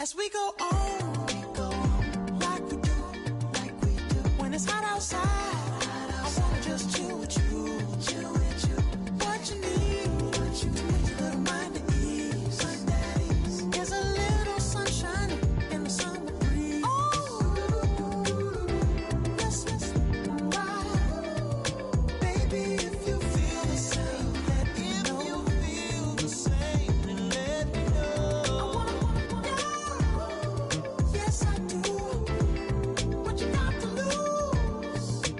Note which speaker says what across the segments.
Speaker 1: As we go on, like we do, when it's hot outside, I wanna just chill with you, what you need, a little mind at ease, there's a little sunshine in the summer breeze, yes, right, baby, if you feel the same, let me know, yes, I do. What you got to lose?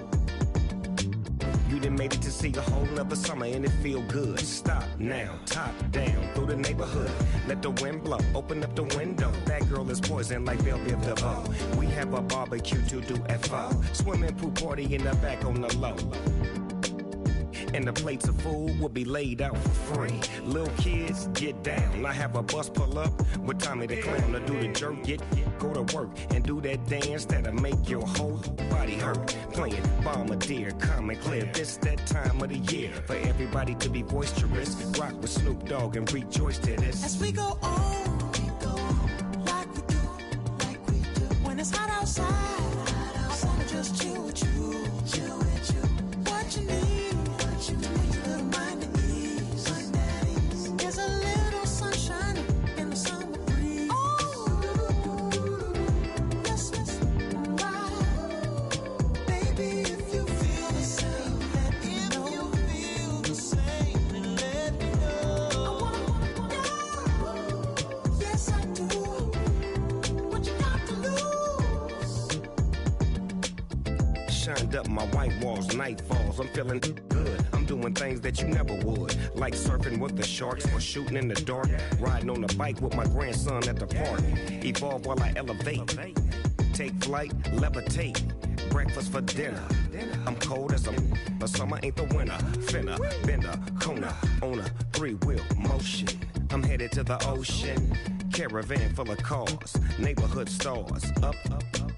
Speaker 2: You done made it to see a whole nother summer and it feel good. Stop now, top down through the neighborhood. Let the wind blow, open up the window. That girl is poison like Belleville DeVoe. We have a barbecue to do at 4. Swimming pool party in the back on the low. And the plates of food will be laid out for free. Little kids, get down. I have a bus pull up with Tommy the Clown to do the jerk. Go to work and do that dance that'll make your whole body hurt. Playing Bombardier, calm and clear. This that time of the year for everybody to be boisterous. Rock with Snoop Dogg and rejoice to this.
Speaker 1: As we go on, like we do, when it's hot outside, I wanna just chill with you, what you need, a little mind at ease, there's a little sunshine in the summer breeze, yes, right, baby, if you feel the same, let me know, yes, I do. What you got to lose?
Speaker 2: Shined up my white walls, night falls. I'm feeling good. I'm doing things that you never would, like surfing with the sharks or shooting in the dark. Riding on a bike with my grandson at the park. Evolve while I elevate. Take flight, levitate. Breakfast for dinner. I'm cold as but summer ain't the winter. Finna, bender, Kona, on a 3-wheel motion. I'm headed to the ocean. Caravan full of cars, neighborhood stars. Up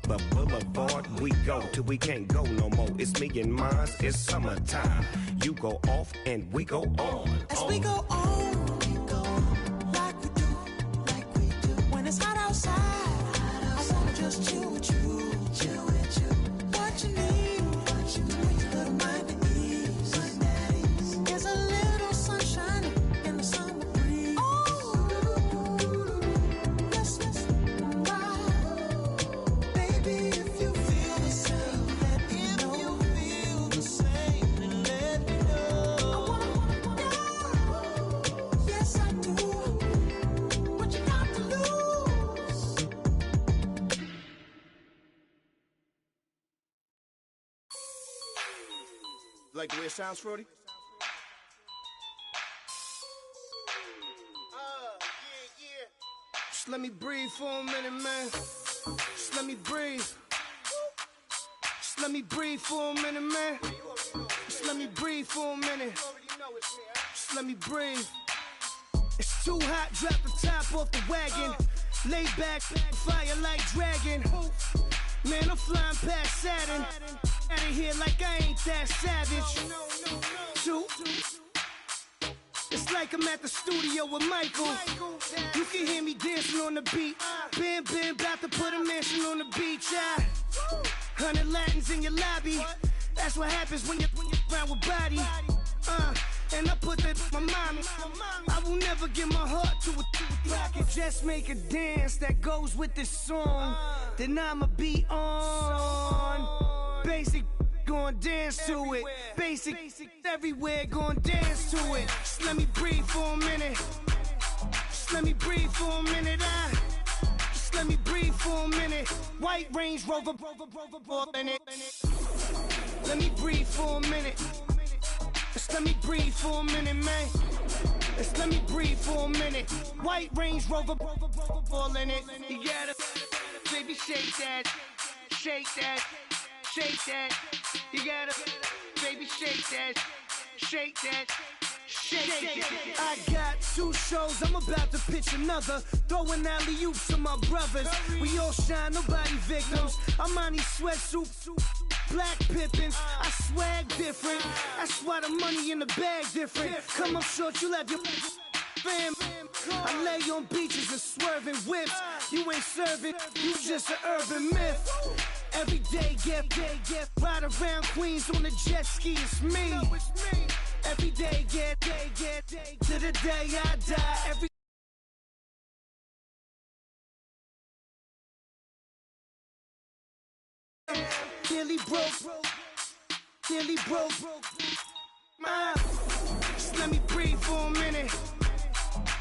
Speaker 2: the boulevard we go till we can't go no more. It's me and mine, it's summertime. You go off and we go on.
Speaker 1: As we go on, like we do, when it's hot outside, I wanna just chill with you, what you need, a little mind at ease, there's a little sunshine in the summer breeze, yes, right, baby, if you feel the same, let me know, yes, I do. What you got to lose?
Speaker 3: Like the way it sounds, Frody? Yeah. Just let me breathe for a minute, man. Just let me breathe. Just let me breathe for a minute, man. Just let me breathe for a minute. Just let me breathe. It's too hot, drop the top off the wagon. Lay back, fire like dragon. Man, I'm flying past Saturn. Out of here like I ain't that savage. Two. It's like I'm at the studio with Michael. You can hear me dancing on the beat. Bam, about to put a mansion on the beach. 100 Latins in your lobby. That's what happens when you're around with body. And I put that my mama. I will never give my heart to a I can just make a dance that goes with this song. Then I'ma be on. Basic, gon' dance to it. Basic, everywhere, gon' dance to it. Just let me breathe for a minute. Just let me breathe for a minute. Just let me breathe for a minute. White Range Rover, in it. Let me breathe for a minute. Just let me breathe for a minute, man. Just let me breathe for a minute. White Range Rover, all in it. You gotta, baby, shake that, shake that, shake that. You gotta, baby, shake that, shake that. Shake. I got 2 shows, I'm about to pitch another. Throwing alley-oops to my brothers. We all shine, nobody victims. I'm on these sweatsuits, black pippins. I swag different. That's why the money in the bag different. Come up short, you left your fam. I lay on beaches and swerving whips. You ain't serving, you just an urban myth. Every day, get, ride around Queens on a jet ski, it's me. Every day, get, to the day I die. Every Nearly broke. Just let me breathe for a minute.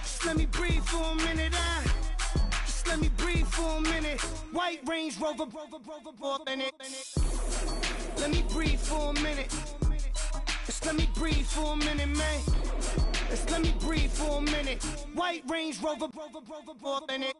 Speaker 3: Just let me breathe for a minute. Just let me breathe for a minute. White Range Rover, in it. Let me breathe for a minute. Just let me breathe for a minute, man. Just let me breathe for a minute. White Range Rover, in it.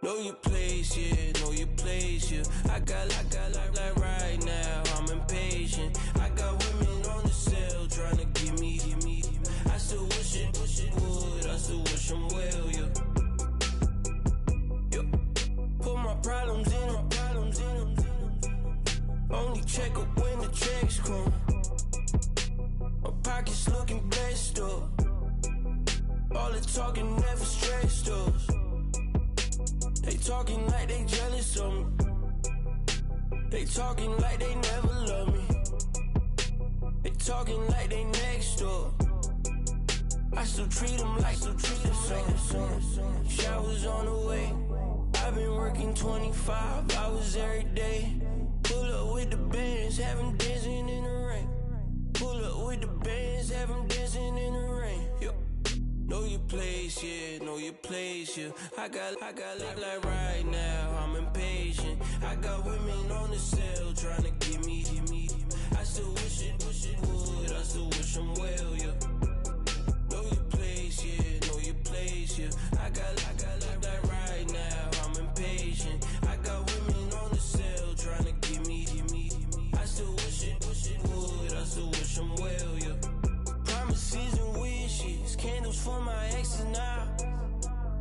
Speaker 4: Know your place, yeah, know your place, yeah. I got like right now, I'm impatient. I got women on the cell trying to give me. I still wish it would, I still wish them well, yeah. Put my problems in them. Only check up when the checks come. My pockets looking blessed up. All the talking never stressed us. They talking like they jealous of me. They talking like they never love me. They talking like they next door. I still treat them like some. Showers on the way. I've been working 25 hours every day. Pull up with the bands, have them dancing in the rain. Pull up with the bands, have them dancing in the rain. Yo. Know your place, yeah, know your place, yeah. I got like right now, I'm impatient. I got women on the cell trying to give me. I still wish it would, I still wish them well, yeah. Know your place, yeah, know your place, yeah. I got like right now, I'm impatient. I got women on the cell trying to give me. I still wish it would, I still wish them well, yeah. Promises and wishes, candles for my exes now.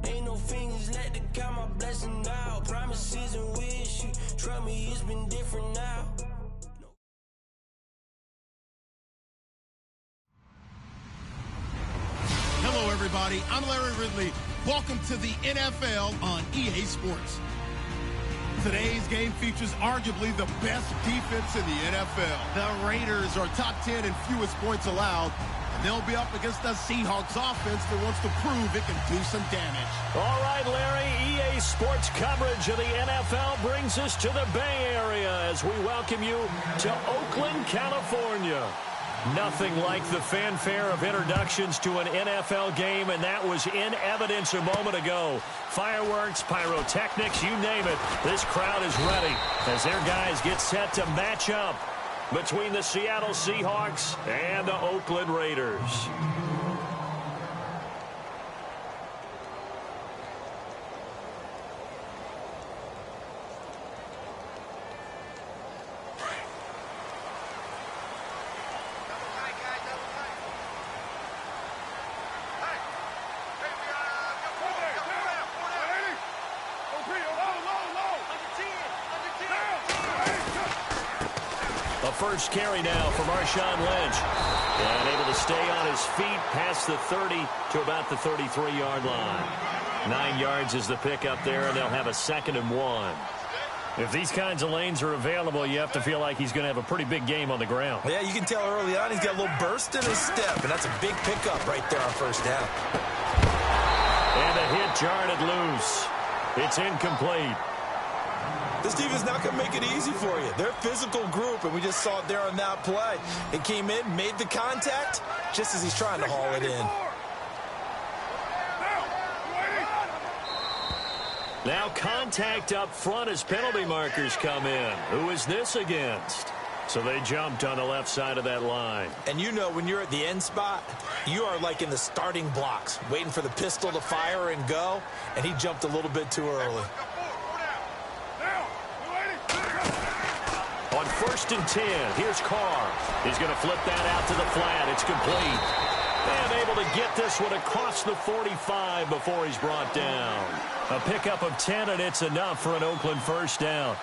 Speaker 4: Ain't no fingers let to count my blessing now. Promises and wishes, trust me, it's been different now.
Speaker 5: Hello, everybody. I'm Larry Ridley. Welcome to the NFL on EA Sports. Today's game features arguably the best defense in the NFL. The Raiders are top 10 in fewest points allowed, and they'll be up against the Seahawks offense that wants to prove it can do some damage.
Speaker 6: All right, Larry, EA Sports coverage of the NFL brings us to the Bay Area as we welcome you to Oakland, California. Nothing like the fanfare of introductions to an NFL game, and that was in evidence a moment ago. Fireworks, pyrotechnics, you name it. This crowd is ready as their guys get set to match up between the Seattle Seahawks and the Oakland Raiders. First carry now for Marshawn Lynch. And able to stay on his feet past the 30 to about the 33-yard line. 9 yards is the pickup there, and they'll have a 2nd and 1. If these kinds of lanes are available, you have to feel like he's going to have a pretty big game on the ground.
Speaker 7: Yeah, you can tell early on he's got a little burst in his step, and that's a big pickup right there on first down.
Speaker 6: And a hit jarred it loose. It's incomplete.
Speaker 7: This defense is not going to make it easy for you. They're a physical group, and we just saw it there on that play. It came in, made the contact, just as he's trying to haul it in.
Speaker 6: Now contact up front as penalty markers come in. Who is this against? So they jumped on the left side of that line.
Speaker 7: And you know when you're at the end spot, you are like in the starting blocks, waiting for the pistol to fire and go, and he jumped a little bit too early.
Speaker 6: On 1st and 10, here's Carr. He's going to flip that out to the flat. It's complete. And able to get this one across the 45 before he's brought down. A pickup of 10, and it's enough for an Oakland first down.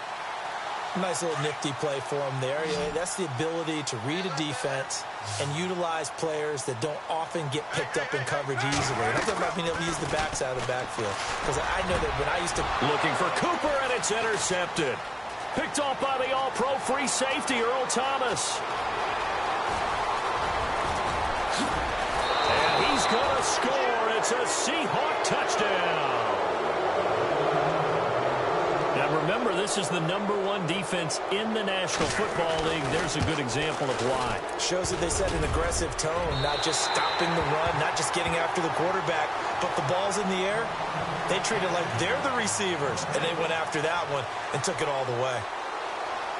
Speaker 7: Nice little nifty play for him there. Yeah, that's the ability to read a defense and utilize players that don't often get picked up in coverage easily. And I'm talking about being able to use the backside of the backfield. Because I know that when I used to...
Speaker 6: Looking for Cooper, and it's intercepted. Picked off by the all-pro free safety, Earl Thomas. And he's going to score. It's a Seahawk touchdown. Now remember, this is the #1 defense in the National Football League. There's a good example of why.
Speaker 7: Shows that they set an aggressive tone, not just stopping the run, not just getting after the quarterback, but the ball's in the air. They treat it like they're the receivers, and they went after that one and took it all the way.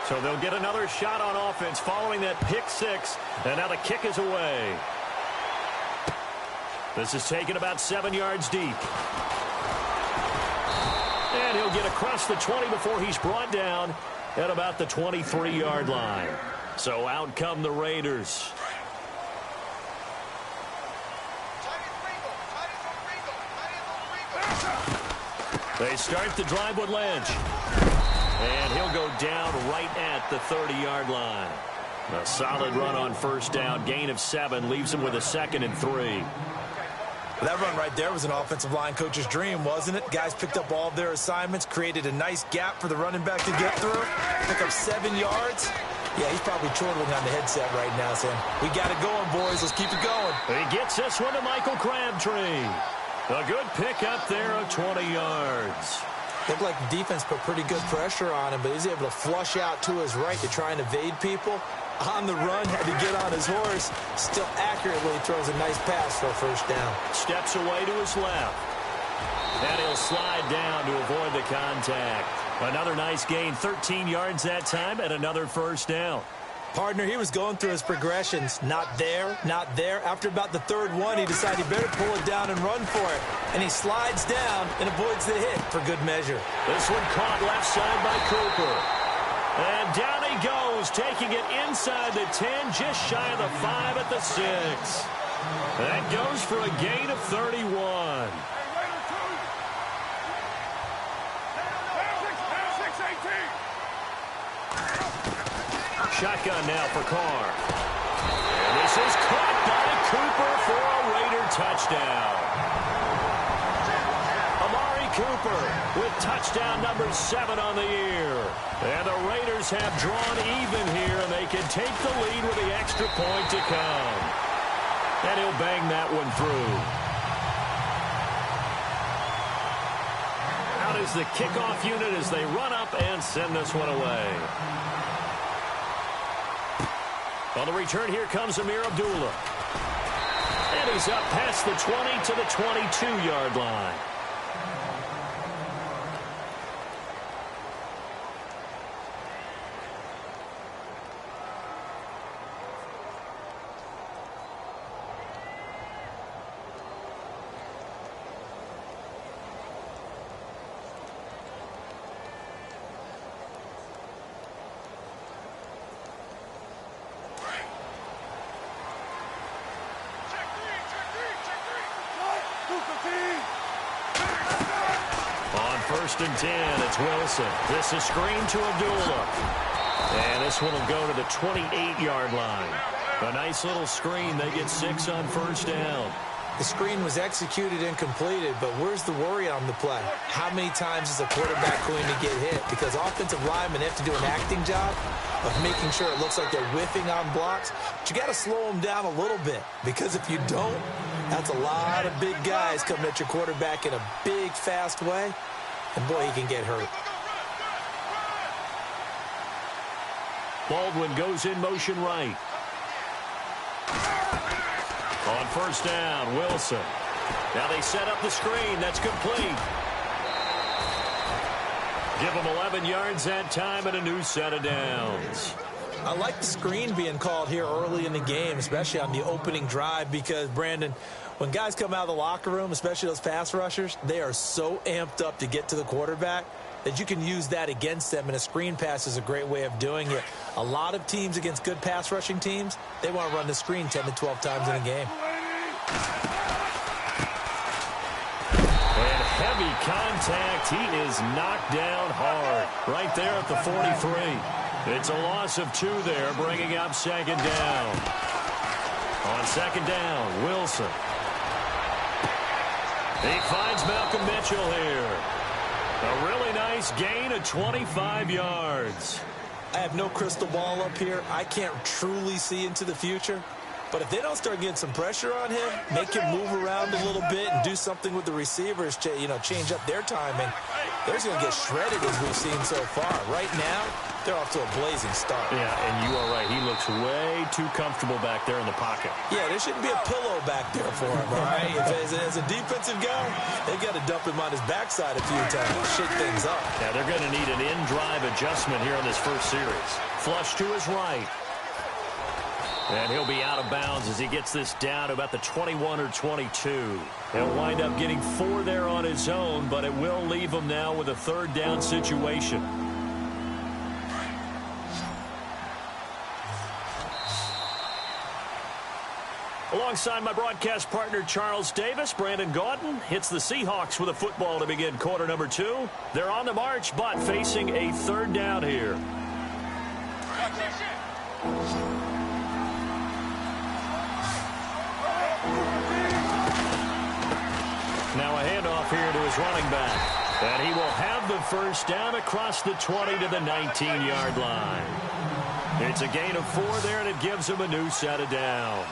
Speaker 6: So they'll get another shot on offense following that pick six, and now the kick is away. This is taken about 7 yards deep. And he'll get across the 20 before he's brought down at about the 23-yard line. So out come the Raiders. They start the drive with Lynch. And he'll go down right at the 30-yard line. A solid run on first down. Gain of 7 leaves him with a 2nd and 3.
Speaker 7: That run right there was an offensive line coach's dream, wasn't it? Guys picked up all of their assignments, created a nice gap for the running back to get through, pick up 7 yards. Yeah, he's probably chortling on the headset right now, saying, we got it going, boys. Let's keep it going.
Speaker 6: He gets this one to Michael Crabtree. A good pickup there of 20 yards.
Speaker 7: Looked like the defense put pretty good pressure on him, but he's able to flush out to his right to try and evade people. On the run, had to get on his horse. Still accurately throws a nice pass for a first down.
Speaker 6: Steps away to his left. And he'll slide down to avoid the contact. Another nice gain, 13 yards that time, and another first down.
Speaker 7: Partner, he was going through his progressions. Not there, not there. After about the 3rd one, he decided he better pull it down and run for it. And he slides down and avoids the hit for good measure.
Speaker 6: This one caught left side by Cooper. And down he goes, taking it inside the 10, just shy of the 5 at the 6. That goes for a gain of 31. Shotgun now for Carr. And this is caught by Cooper for a Raider touchdown. Amari Cooper with touchdown number 7 on the year. And the Raiders have drawn even here, and they can take the lead with the extra point to come. And he'll bang that one through. Out is the kickoff unit as they run up and send this one away. On the return, here comes Amir Abdullah. And he's up past the 20 to the 22-yard line. First and 10, it's Wilson. This is screen to Abdullah. And this one will go to the 28-yard line. A nice little screen. They get 6 on first down.
Speaker 7: The screen was executed and completed, but where's the worry on the play? How many times is a quarterback going to get hit? Because offensive linemen have to do an acting job of making sure it looks like they're whiffing on blocks. But you got to slow them down a little bit, because if you don't, that's a lot of big guys coming at your quarterback in a big, fast way. And boy, he can get hurt.
Speaker 6: Baldwin goes in motion right. On first down, Wilson. Now they set up the screen. That's complete. Give them 11 yards that time and a new set of downs.
Speaker 7: I like the screen being called here early in the game, especially on the opening drive, because, Brandon, when guys come out of the locker room, especially those pass rushers, they are so amped up to get to the quarterback that you can use that against them, and a screen pass is a great way of doing it. A lot of teams against good pass rushing teams, they want to run the screen 10 to 12 times in a game.
Speaker 6: And heavy contact. He is knocked down hard right there at the 43. It's a loss of 2 there, bringing up second down. On second down, Wilson. He finds Malcolm Mitchell here. A really nice gain of 25 yards.
Speaker 7: I have no crystal ball up here. I can't truly see into the future. But if they don't start getting some pressure on him, make him move around a little bit and do something with the receivers, change up their timing, they're just going to get shredded as we've seen so far. Right now, they're off to a blazing start.
Speaker 6: Yeah, and you are right. He looks way too comfortable back there in the pocket.
Speaker 7: Yeah, there shouldn't be a pillow back there for him, all right? As a defensive guy, they've got to dump him on his backside a few times, shake things up.
Speaker 6: Yeah, they're going to need an in-drive adjustment here in this first series. Flush to his right. And he'll be out of bounds as he gets this down to about the 21 or 22. He'll wind up getting 4 there on his own, but it will leave him now with a third down situation. Alongside my broadcast partner, Charles Davis, Brandon Gaudin hits the Seahawks with a football to begin quarter number 2. They're on the march, but facing a third down here. Now a handoff here to his running back. And he will have the first down across the 20 to the 19-yard line. It's a gain of 4 there, and it gives him a new set of downs.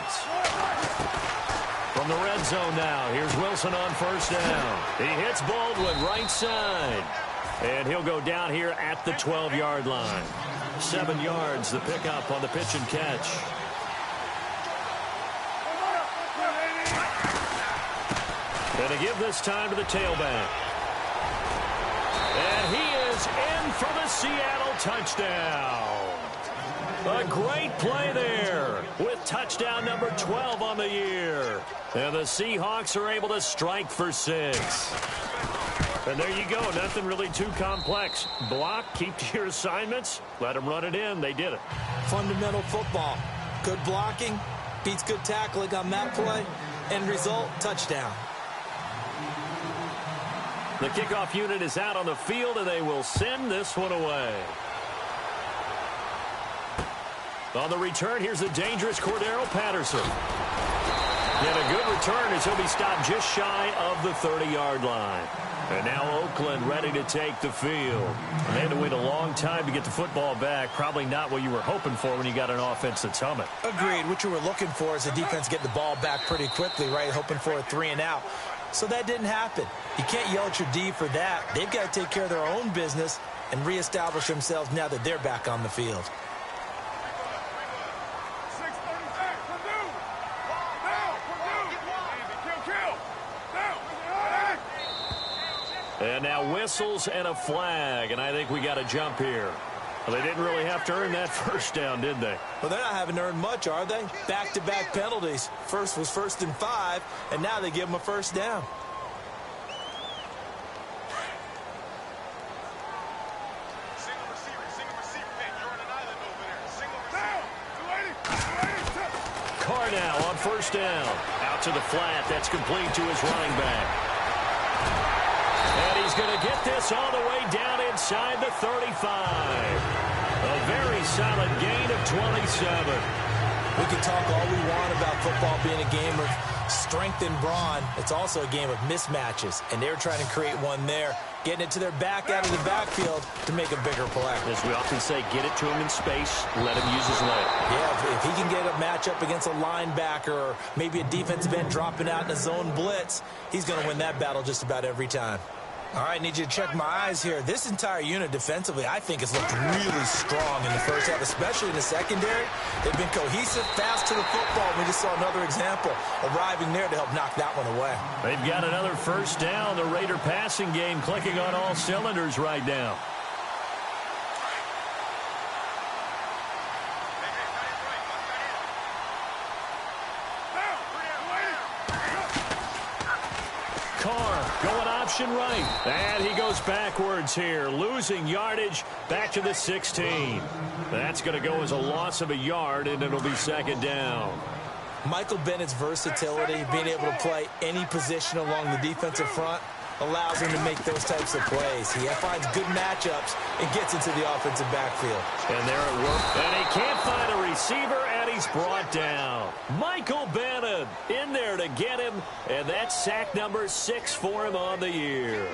Speaker 6: From the red zone now, here's Wilson on first down. He hits Baldwin right side. And he'll go down here at the 12-yard line. 7 yards, the pickup on the pitch and catch. And to give this time to the tailback. And he is in for the Seattle touchdown. A great play there with touchdown number 12 on the year. And the Seahawks are able to strike for 6. And there you go. Nothing really too complex. Block, keep to your assignments, let them run it in. They did it.
Speaker 7: Fundamental football. Good blocking beats good tackling on that play. End result, touchdown.
Speaker 6: The kickoff unit is out on the field, and they will send this one away. On the return, here's the dangerous Cordero Patterson. Yet a good return as he'll be stopped just shy of the 30-yard line. And now Oakland ready to take the field. And they had to wait a long time to get the football back. Probably not what you were hoping for when you got an offense that's humming.
Speaker 7: Agreed. What you were looking for is the defense get the ball back pretty quickly, right? Hoping for a 3 and out. So that didn't happen. You can't yell at your D for that. They've got to take care of their own business and reestablish themselves now that they're back on the field.
Speaker 6: And now whistles and a flag, and I think we got a jump here. Well, they didn't really have to earn that first down, did they?
Speaker 7: Well, they're not having to earn much, are they? Back-to-back penalties. First was 1st and 5, and now they give them a first down.
Speaker 6: Carr now on first down. Out to the flat. That's complete to his running back. And he's going to get this all the way down inside the 35. A very solid gain of 27.
Speaker 7: We can talk all we want about football being a game of strength and brawn. It's also a game of mismatches, and they're trying to create one there, getting it to their back out of the backfield to make a bigger play.
Speaker 6: As we often say, get it to him in space, let him use his leg.
Speaker 7: Yeah, if he can get a matchup against a linebacker or maybe a defensive end dropping out in a zone blitz, he's going to win that battle just about every time. All right, need you to check my eyes here. This entire unit defensively, I think, has looked really strong in the first half, especially in the secondary. They've been cohesive, fast to the football. We just saw another example arriving there to help knock that one away.
Speaker 6: They've got another first down. The Raider passing game clicking on all cylinders right now. Carr going option right. And he goes backwards here, losing yardage back to the 16. That's going to go as a loss of a yard, and it'll be second down.
Speaker 7: Michael Bennett's versatility, being able to play any position along the defensive front, allows him to make those types of plays. He finds good matchups and gets into the offensive backfield.
Speaker 6: And they're at work. And he can't find a receiver, and he's brought down. Michael Bennett in there to get him, and that's sack number 6 for him on the year.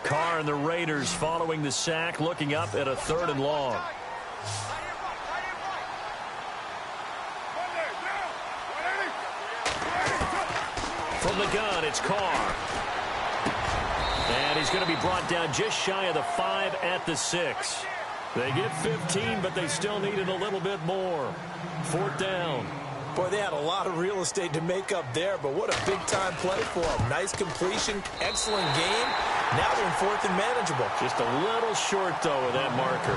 Speaker 6: Carr and the Raiders following the sack, looking up at a 3rd and long. From the gun, it's Carr. And he's going to be brought down just shy of the 5 at the 6. They get 15, but they still needed a little bit more. 4th down.
Speaker 7: Boy, they had a lot of real estate to make up there, but what a big-time play for them. Nice completion, excellent game. Now they're in 4th and manageable.
Speaker 6: Just a little short, though, of that marker.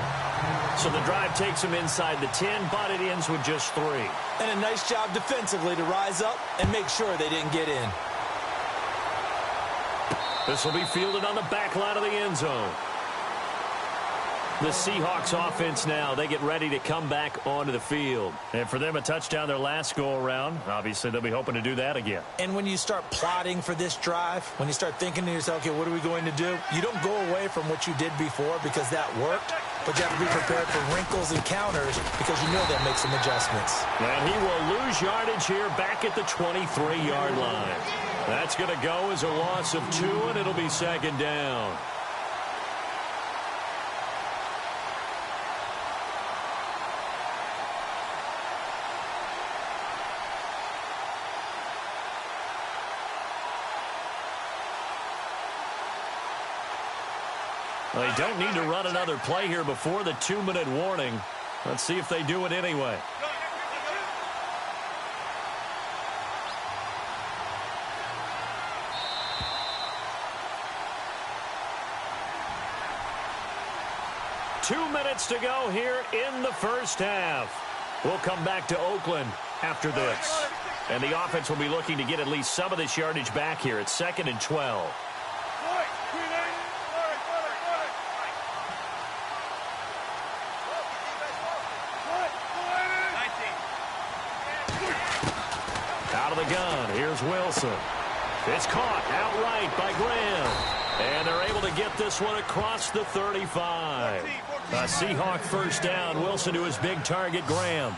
Speaker 6: So the drive takes them inside the 10, but it ends with just 3.
Speaker 7: And a nice job defensively to rise up and make sure they didn't get in.
Speaker 6: This will be fielded on the back line of the end zone. The Seahawks offense now, they get ready to come back onto the field. And for them, a touchdown their last go-around. Obviously, they'll be hoping to do that again.
Speaker 7: And when you start plotting for this drive, when you start thinking to yourself, okay, what are we going to do? You don't go away from what you did before because that worked, but you have to be prepared for wrinkles and counters because you know they'll make some adjustments.
Speaker 6: And he will lose yardage here back at the 23-yard line. That's going to go as a loss of 2, and it'll be second down. They don't need to run another play here before the 2-minute warning. Let's see if they do it anyway. Two minutes to go here in the first half. We'll come back to Oakland after this. And the offense will be looking to get at least some of this yardage back here. It's 2nd and 12. Out of the gun, here's Wilson. It's caught outright by Graham. And they're able to get this one across the 35. A Seahawk first down. Wilson to his big target, Graham.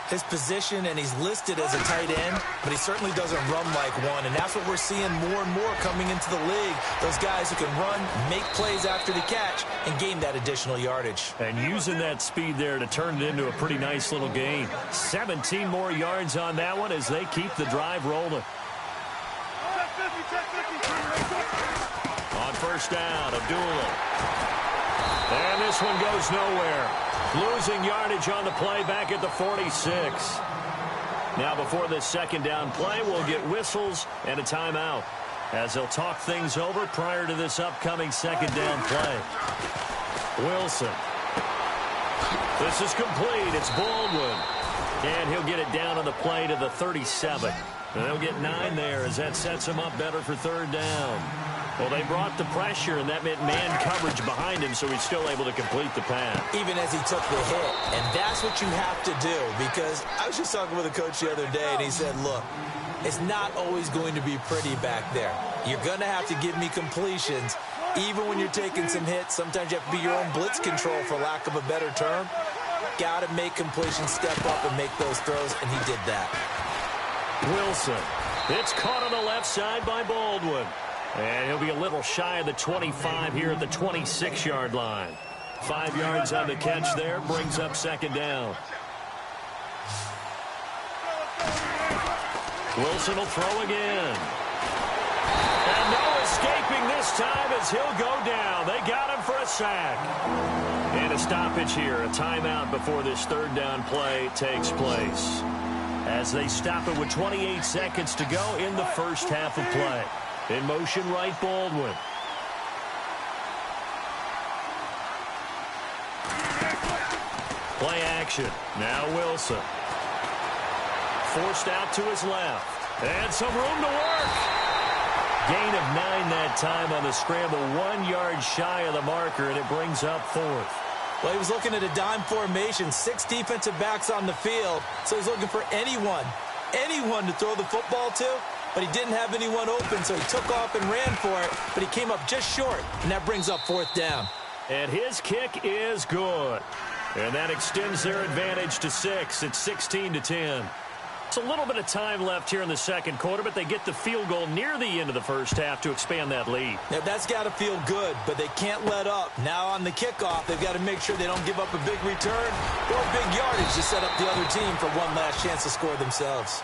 Speaker 7: His position, and he's listed as a tight end, but he certainly doesn't run like one. And that's what we're seeing more and more coming into the league. Those guys who can run, make plays after the catch, and gain that additional yardage.
Speaker 6: And using that speed there to turn it into a pretty nice little gain. 17 more yards on that one as they keep the drive rolling. On first down, Abdullah. And this one goes nowhere. Losing yardage on the play back at the 46. Now before this second down play, we'll get whistles and a timeout as they'll talk things over prior to this upcoming second down play. Wilson. This is complete. It's Baldwin. And he'll get it down on the play to the 37. And they'll get 9 there as that sets him up better for third down. Well, they brought the pressure, and that meant man coverage behind him, so he's still able to complete the pass.
Speaker 7: Even as he took the hit. And that's what you have to do, because I was just talking with a coach the other day, and he said, look, it's not always going to be pretty back there. You're going to have to give me completions. Even when you're taking some hits, sometimes you have to be your own blitz control, for lack of a better term. Got to make completions, step up, and make those throws, and he did that.
Speaker 6: Wilson. It's caught on the left side by Baldwin. And he'll be a little shy of the 25 here at the 26-yard line. 5 yards on the catch there, brings up second down. Wilson will throw again. And no escaping this time as he'll go down. They got him for a sack. And a stoppage here, a timeout before this third down play takes place. As they stop it with 28 seconds to go in the first half of play. In motion right, Baldwin. Play action. Now Wilson. Forced out to his left. And some room to work. gain of 9 that time on the scramble. 1 yard shy of the marker, and it brings up 4th.
Speaker 7: Well, he was looking at a dime formation, 6 defensive backs on the field, so he's looking for anyone to throw the football to, but he didn't have anyone open, so he took off and ran for it, but he came up just short, and that brings up 4th down.
Speaker 6: And his kick is good. And that extends their advantage to 6. It's 16-10. It's a little bit of time left here in the second quarter, but they get the field goal near the end of the first half to expand that lead.
Speaker 7: Now, that's got to feel good, but they can't let up. Now on the kickoff, they've got to make sure they don't give up a big return or big yardage to set up the other team for one last chance to score themselves.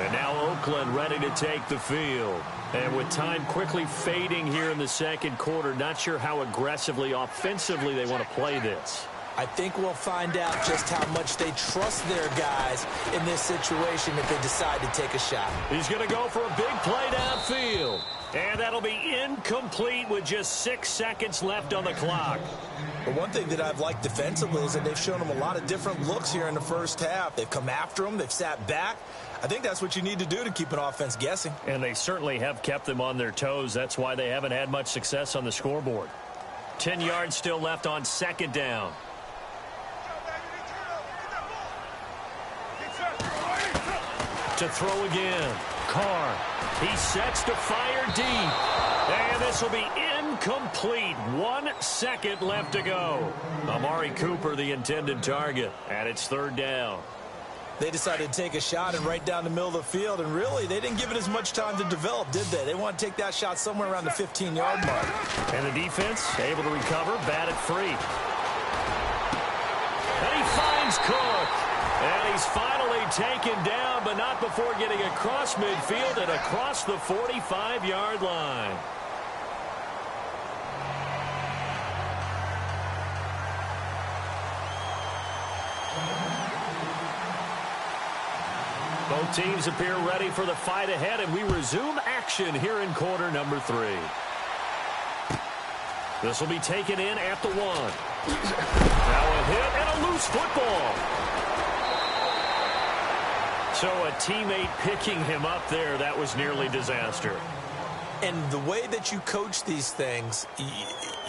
Speaker 6: And now Oakland ready to take the field. And with time quickly fading here in the second quarter, not sure how aggressively, offensively they want to play this.
Speaker 7: I think we'll find out just how much they trust their guys in this situation if they decide to take a shot.
Speaker 6: He's going to go for a big play downfield. And that'll be incomplete with just 6 seconds left on the clock.
Speaker 7: But one thing that I've liked defensively is that they've shown them a lot of different looks here in the first half. They've come after them. They've sat back. I think that's what you need to do to keep an offense guessing.
Speaker 6: And they certainly have kept them on their toes. That's why they haven't had much success on the scoreboard. 10 yards still left on second down. To throw again. Carr. He sets to fire deep. And this will be incomplete. 1 second left to go. Amari Cooper, the intended target. And it's third down.
Speaker 7: They decided to take a shot and right down the middle of the field, and really, they didn't give it as much time to develop, did they? They want to take that shot somewhere around the 15-yard mark.
Speaker 6: And the defense able to recover, bat it free. And he finds Cook. And he's finally taken down, but not before getting across midfield and across the 45-yard line. Both teams appear ready for the fight ahead, and we resume action here in quarter number 3. This will be taken in at the 1. Now a hit and a loose football. So a teammate picking him up there, that was nearly disaster.
Speaker 7: And the way that you coach these things,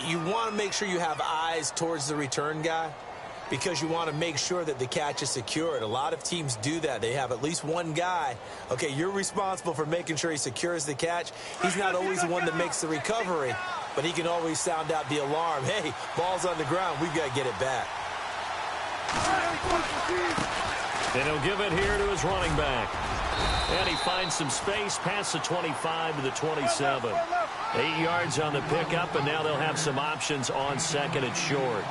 Speaker 7: you want to make sure you have eyes towards the return guy, because you want to make sure that the catch is secured. A lot of teams do that. They have at least one guy. Okay, you're responsible for making sure he secures the catch. He's not always the one that makes the recovery, but he can always sound out the alarm. Hey, ball's on the ground. We've got to get it back.
Speaker 6: And he'll give it here to his running back. And he finds some space past the 25 to the 27. 8 yards on the pickup, and now they'll have some options on second and short.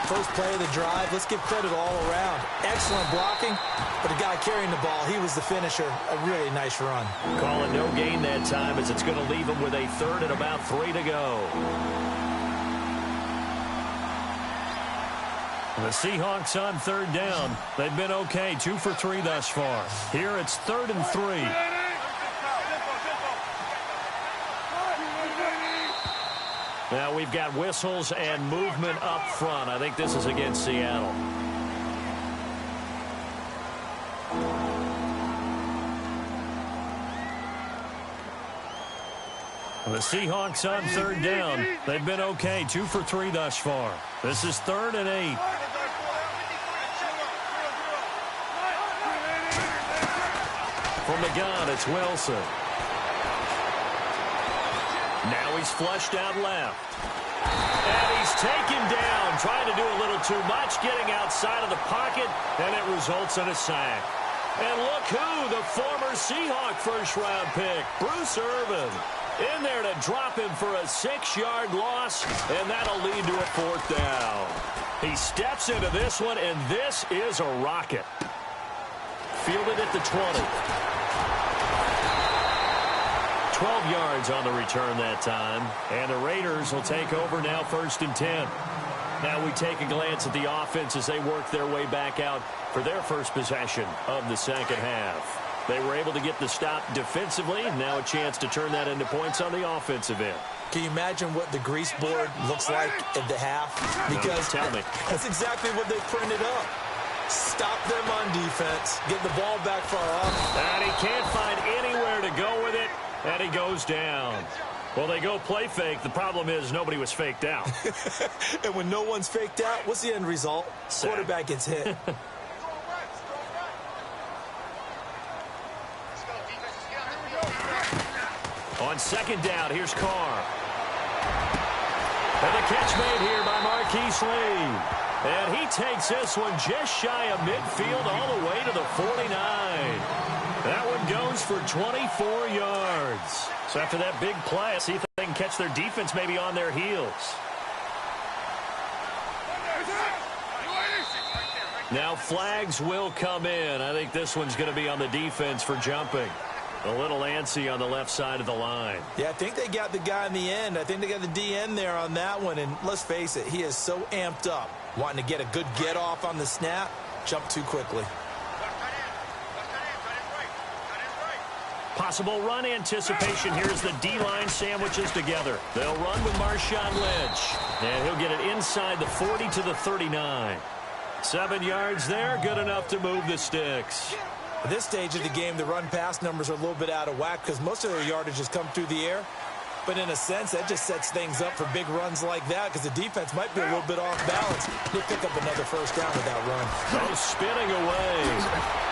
Speaker 7: First play of the drive, let's give credit all around. Excellent blocking, but the guy carrying the ball, he was the finisher. A really nice run.
Speaker 6: Calling no gain that time, as it's going to leave him with a third and about 3 to go. The Seahawks on third down. They've been okay, 2 for 3 thus far. Here it's 3rd and 3. Now we've got whistles and movement up front. I think this is against Seattle. The Seahawks on third down. They've been okay, 2 for 3 thus far. This is 3rd and 8. From the gun, it's Wilson. Now he's flushed out left. And he's taken down, trying to do a little too much, getting outside of the pocket, and it results in a sack. And look who, the former Seahawk first-round pick, Bruce Irvin, in there to drop him for a 6-yard loss, and that'll lead to a 4th down. He steps into this one, and this is a rocket. Fielded at the 20. 12 yards on the return that time. And the Raiders will take over now, 1st and 10. Now we take a glance at the offense as they work their way back out for their first possession of the second half. They were able to get the stop defensively. Now a chance to turn that into points on the offensive end.
Speaker 7: Can you imagine what the grease board looks like at the half? Because
Speaker 6: tell me.
Speaker 7: That's exactly what they printed up. Stop them on defense. Get the ball back far off.
Speaker 6: And he can't find anywhere to go with it. And he goes down. Well, they go play fake. The problem is nobody was faked out.
Speaker 7: And when no one's faked out, what's the end result?
Speaker 6: Sack.
Speaker 7: Quarterback gets hit.
Speaker 6: On second down, here's Carr. And the catch made here by Marquise Lee. And he takes this one just shy of midfield all the way to the 49. That one goes for 24 yards. So after that big play, see if they can catch their defense maybe on their heels. Now flags will come in. I think this one's going to be on the defense for jumping. A little antsy on the left side of the line.
Speaker 7: Yeah, I think they got the guy in the end. I think they got the DN there on that one. And let's face it, he is so amped up, wanting to get a good get off on the snap, jump too quickly.
Speaker 6: Possible run anticipation here as the D-line sandwiches together. They'll run with Marshawn Lynch. And he'll get it inside the 40 to the 39. 7 yards there, good enough to move the sticks.
Speaker 7: At this stage of the game, the run-pass numbers are a little bit out of whack because most of their yardage has come through the air. But in a sense, that just sets things up for big runs like that because the defense might be a little bit off balance. They'll pick up another first down with that run.
Speaker 6: Oh, spinning away.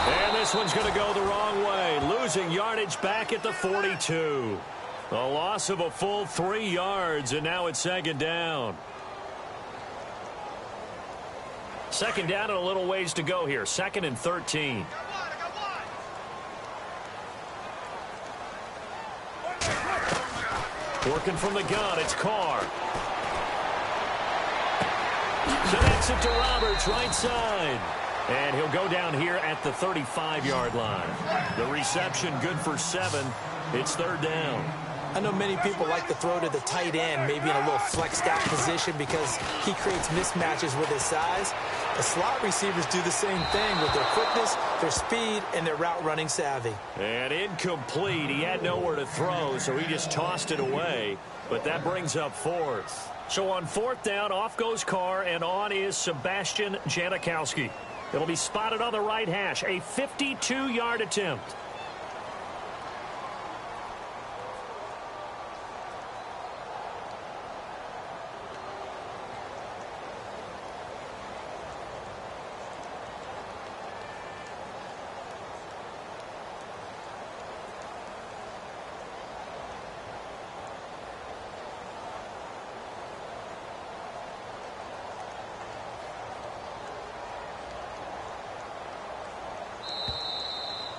Speaker 6: And this one's going to go the wrong way. Losing yardage back at the 42. A loss of a full 3 yards, and now it's second down. Second down and a little ways to go here. 2nd and 13. Working from the gun, it's Carr. Connects it to Roberts, right side. And he'll go down here at the 35-yard line. The reception good for 7. It's third down.
Speaker 7: I know many people like to throw to the tight end, maybe in a little flexed out position because he creates mismatches with his size. The slot receivers do the same thing with their quickness, their speed, and their route running savvy.
Speaker 6: And incomplete. He had nowhere to throw, so he just tossed it away. But that brings up 4th. So on 4th down, off goes Carr, and on is Sebastian Janikowski. It'll be spotted on the right hash. A 52-yard attempt.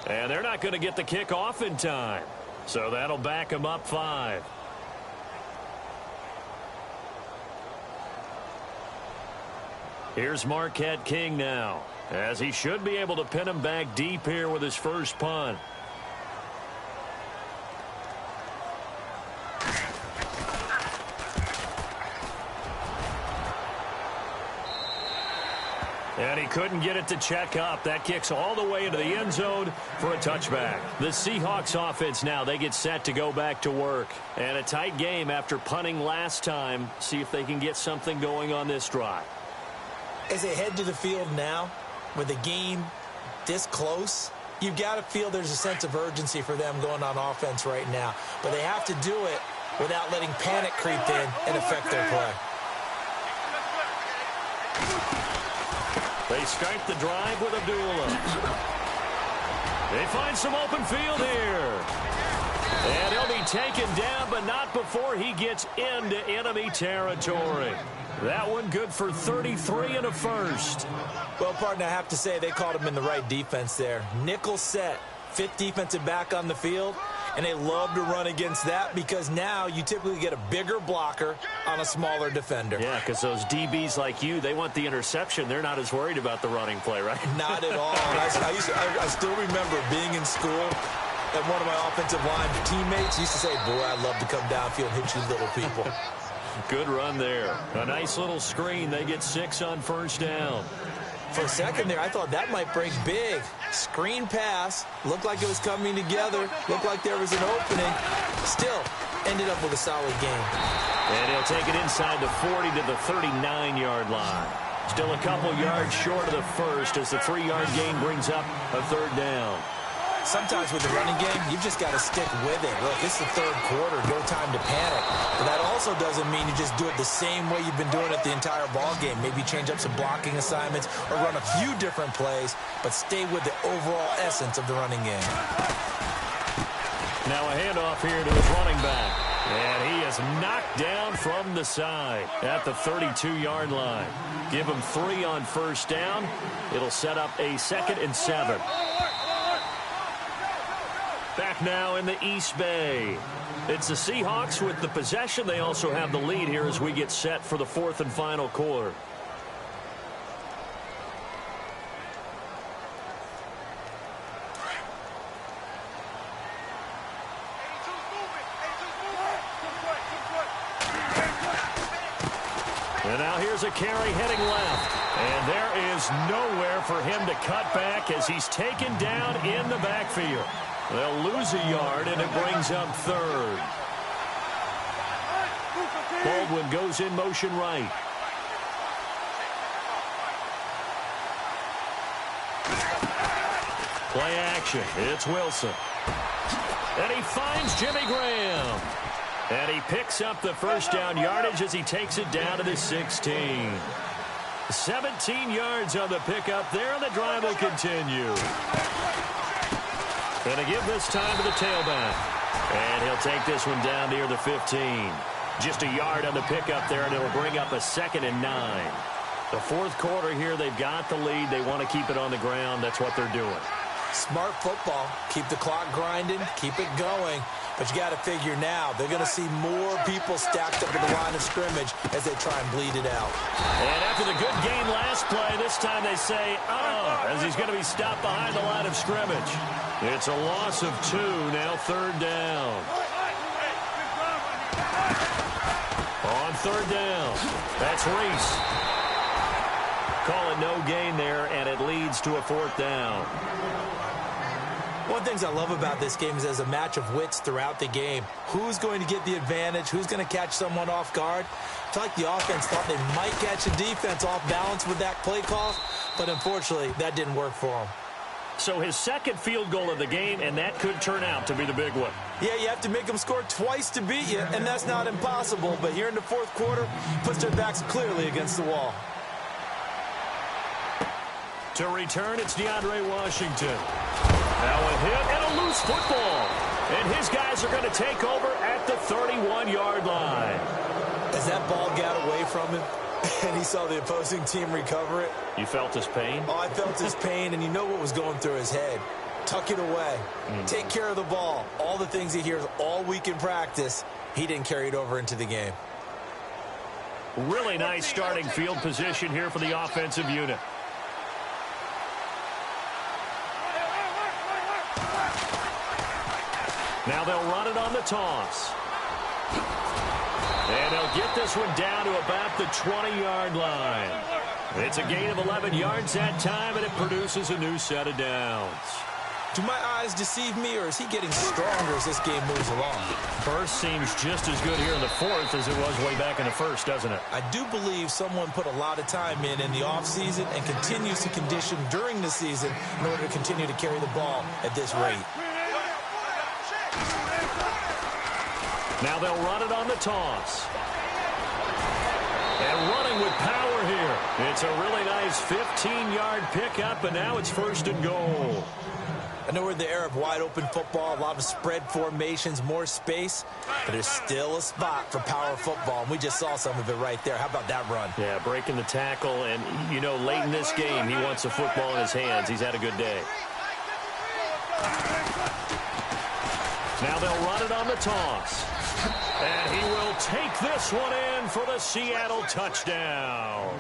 Speaker 6: And they're not going to get the kick off in time. So that'll back them up 5. Here's Marquette King now, as he should be able to pin him back deep here with his first punt. And he couldn't get it to check up. That kicks all the way into the end zone for a touchback. The Seahawks offense now, they get set to go back to work. And a tight game after punting last time. See if they can get something going on this drive.
Speaker 7: As they head to the field now, with the game this close, you've got to feel there's a sense of urgency for them going on offense right now. But they have to do it without letting panic creep in and affect their play.
Speaker 6: They start the drive with Abdullah. They find some open field here. And he'll be taken down, but not before he gets into enemy territory. That one good for 33 and a first.
Speaker 7: Well, partner, I have to say they called him in the right defense there. Nickel set, 5th defensive back on the field, and they love to run against that because now you typically get a bigger blocker on a smaller defender.
Speaker 6: Yeah, because those DBs like you, they want the interception. They're not as worried about the running play, right?
Speaker 7: Not at all. I still remember being in school, and one of my offensive line teammates used to say, boy, I'd love to come downfield and hit you little people.
Speaker 6: Good run there. A nice little screen. They get 6 on first down.
Speaker 7: For a second there, I thought that might break big. Screen pass. Looked like it was coming together. Looked like there was an opening. Still, ended up with a solid game.
Speaker 6: And he'll take it inside the 40 to the 39-yard line. Still a couple yards short of the first as the 3-yard gain brings up a third down.
Speaker 7: Sometimes with the running game, you've just got to stick with it. Look, it's the third quarter, no time to panic. But that also doesn't mean you just do it the same way you've been doing it the entire ball game. Maybe change up some blocking assignments or run a few different plays, but stay with the overall essence of the running game.
Speaker 6: Now a handoff here to his running back. And he is knocked down from the side at the 32-yard line. Give him 3 on first down. It'll set up a 2nd and 7. Back now in the East Bay. It's the Seahawks with the possession. They also have the lead here as we get set for the 4th and final quarter. And now here's a carry heading left. And there is nowhere for him to cut back as he's taken down in the backfield. They'll lose a yard, and it brings up 3rd. Baldwin goes in motion right. Play action. It's Wilson. And he finds Jimmy Graham. And he picks up the first down yardage as he takes it down to the 16. 17 yards on the pickup there, and the drive will continue. Going to give this time to the tailback. And he'll take this one down near the 15. Just a yard on the pickup there, and it'll bring up a 2nd and 9. The 4th quarter here, they've got the lead. They want to keep it on the ground. That's what they're doing.
Speaker 7: Smart football. Keep the clock grinding. Keep it going. But you got to figure now, they're going to see more people stacked up in the line of scrimmage as they try and bleed it out.
Speaker 6: And after the good gain last play, this time they say, as he's going to be stopped behind the line of scrimmage. It's a loss of 2, now 3rd down. On 3rd down, that's Reese. Call it no gain there, and it leads to a 4th down.
Speaker 7: One of the things I love about this game is there's a match of wits throughout the game. Who's going to get the advantage? Who's going to catch someone off guard? I feel like the offense thought they might catch the defense off balance with that play call, but unfortunately, that didn't work for them.
Speaker 6: So his 2nd field goal of the game, and that could turn out to be the big one.
Speaker 7: Yeah, you have to make them score twice to beat you, and that's not impossible. But here in the 4th quarter, puts their backs clearly against the wall.
Speaker 6: To return, it's DeAndre Washington. Now a hit and a loose football. And his guys are going to take over at the 31-yard line.
Speaker 7: As that ball got away from him, and he saw the opposing team recover it.
Speaker 6: You felt his pain?
Speaker 7: Oh, I felt his pain, and you know what was going through his head. Tuck it away. Take care of the ball. All the things he hears all week in practice, he didn't carry it over into the game.
Speaker 6: Really nice starting field position here for the offensive unit. Now they'll run it on the toss. And they'll get this one down to about the 20-yard line. It's a gain of 11 yards that time, and it produces a new set of downs.
Speaker 7: Do my eyes deceive me, or is he getting stronger as this game moves along?
Speaker 6: Burst seems just as good here in the 4th as it was way back in the 1st, doesn't it?
Speaker 7: I do believe someone put a lot of time in the offseason and continues to condition during the season in order to continue to carry the ball at this rate.
Speaker 6: Now they'll run it on the toss. And running with power here. It's a really nice 15-yard pickup, and now it's 1st and goal.
Speaker 7: I know we're in the era of wide-open football, a lot of spread formations, more space, but there's still a spot for power football, and we just saw some of it right there. How about that run?
Speaker 6: Yeah, breaking the tackle, and, you know, late in this game, he wants the football in his hands. He's had a good day. Now they'll run it on the toss. And he will take this one in for the Seattle touchdown.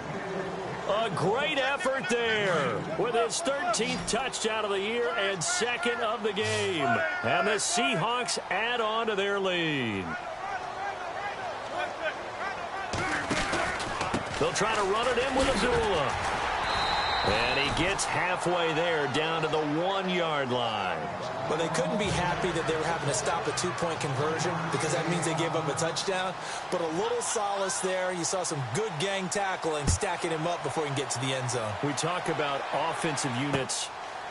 Speaker 6: A great effort there with his 13th touchdown of the year and 2nd of the game. And the Seahawks add on to their lead. They'll try to run it in with Abdullah. And he gets halfway there down to the 1-yard line.
Speaker 7: Well, they couldn't be happy that they were having to stop a 2-point conversion because that means they gave up a touchdown. But a little solace there. You saw some good gang tackling, stacking him up before he can get to the end zone.
Speaker 6: We talk about offensive units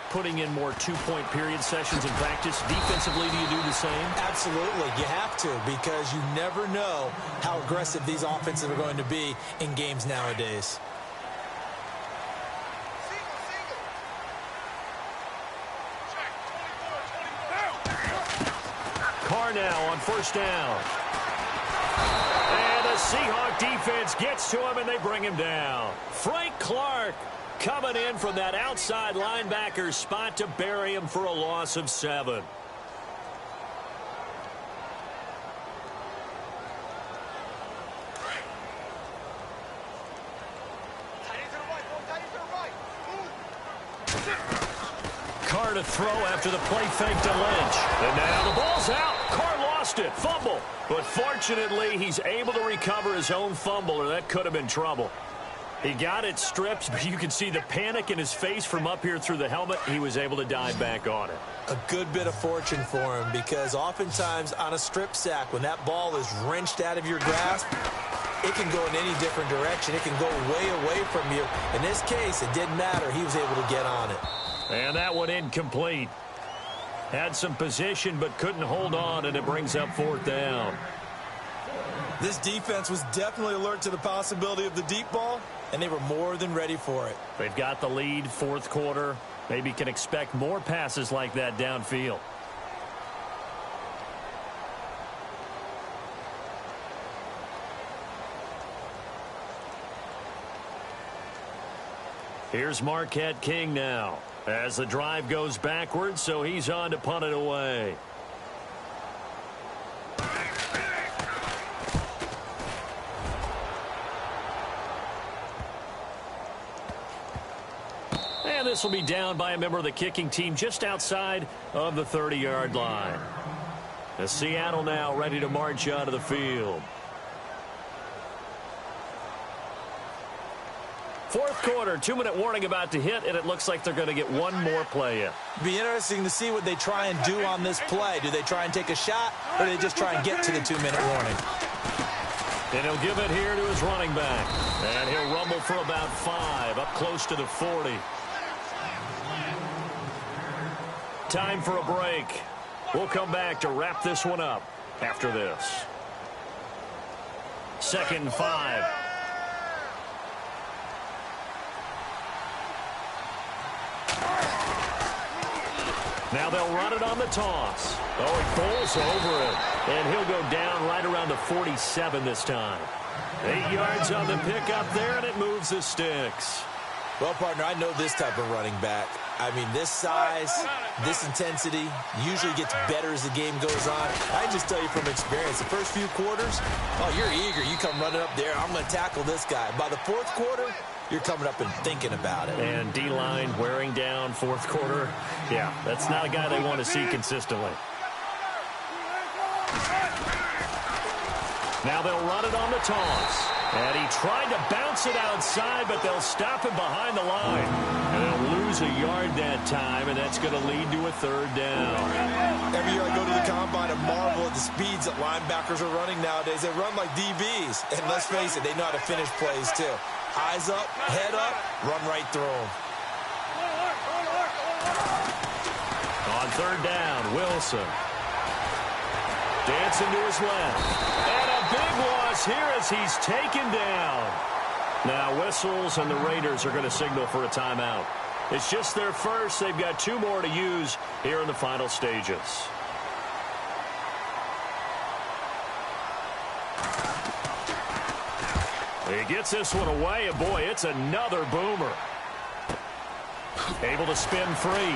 Speaker 6: putting in more two-point period sessions in practice? Defensively, do you do the same?
Speaker 7: Absolutely. You have to, because you never know how aggressive these offenses are going to be in games nowadays.
Speaker 6: Carr now on first down. And the Seahawk defense gets to him, and they bring him down. Frank Clark coming in from that outside linebacker spot to bury him for a loss of 7. Carr to throw after the play fake to Lynch. And now the ball's out. Carr lost it. Fumble. But fortunately, he's able to recover his own fumble, or that could have been trouble. He got it stripped, but you can see the panic in his face from up here through the helmet. He was able to dive back on it.
Speaker 7: A good bit of fortune for him, because oftentimes on a strip sack, when that ball is wrenched out of your grasp, it can go in any different direction. It can go way away from you. In this case, it didn't matter. He was able to get on it.
Speaker 6: And that one incomplete. Had some position but couldn't hold on, and it brings up 4th down.
Speaker 7: This defense was definitely alert to the possibility of the deep ball, and they were more than ready for it.
Speaker 6: They've got the lead, 4th quarter. Maybe can expect more passes like that downfield. Here's Marquette King now, as the drive goes backwards, so he's on to punt it away. And this will be down by a member of the kicking team just outside of the 30-yard line. As Seattle now ready to march out of the field. 4th quarter, 2-minute warning about to hit, and it looks like they're going to get one more play in.
Speaker 7: Be interesting to see what they try and do on this play. Do they try and take a shot, or do they just try and get to the 2-minute warning?
Speaker 6: And he'll give it here to his running back. And he'll rumble for about 5, up close to the 40. Time for a break. We'll come back to wrap this one up after this. 2nd and 5. Now they'll run it on the toss. Oh, he falls over it. And he'll go down right around the 47 this time. 8 yards on the pickup there, and it moves the sticks.
Speaker 7: Well, partner, I know this type of running back. I mean, this size, this intensity usually gets better as the game goes on. I just tell you from experience, the first few quarters, oh, you're eager. You come running up there, I'm going to tackle this guy. By the 4th quarter, you're coming up and thinking about it.
Speaker 6: And D-line wearing down 4th quarter. Yeah, that's not a guy they want to see consistently. Now they'll run it on the toss. And he tried to bounce it outside, but they'll stop him behind the line. And they'll lose a yard that time, and that's going to lead to a 3rd down.
Speaker 7: Every year I go to the combine and marvel at the speeds that linebackers are running nowadays. They run like DBs. And let's face it, they know how to finish plays too. Eyes up, head up, run right through them.
Speaker 6: On 3rd down, Wilson. Dancing to his left. And a big loss here as he's taken down. Now whistles, and the Raiders are going to signal for a timeout. It's just their first. They've got 2 more to use here in the final stages. He gets this one away, and boy, it's another boomer. Able to spin free.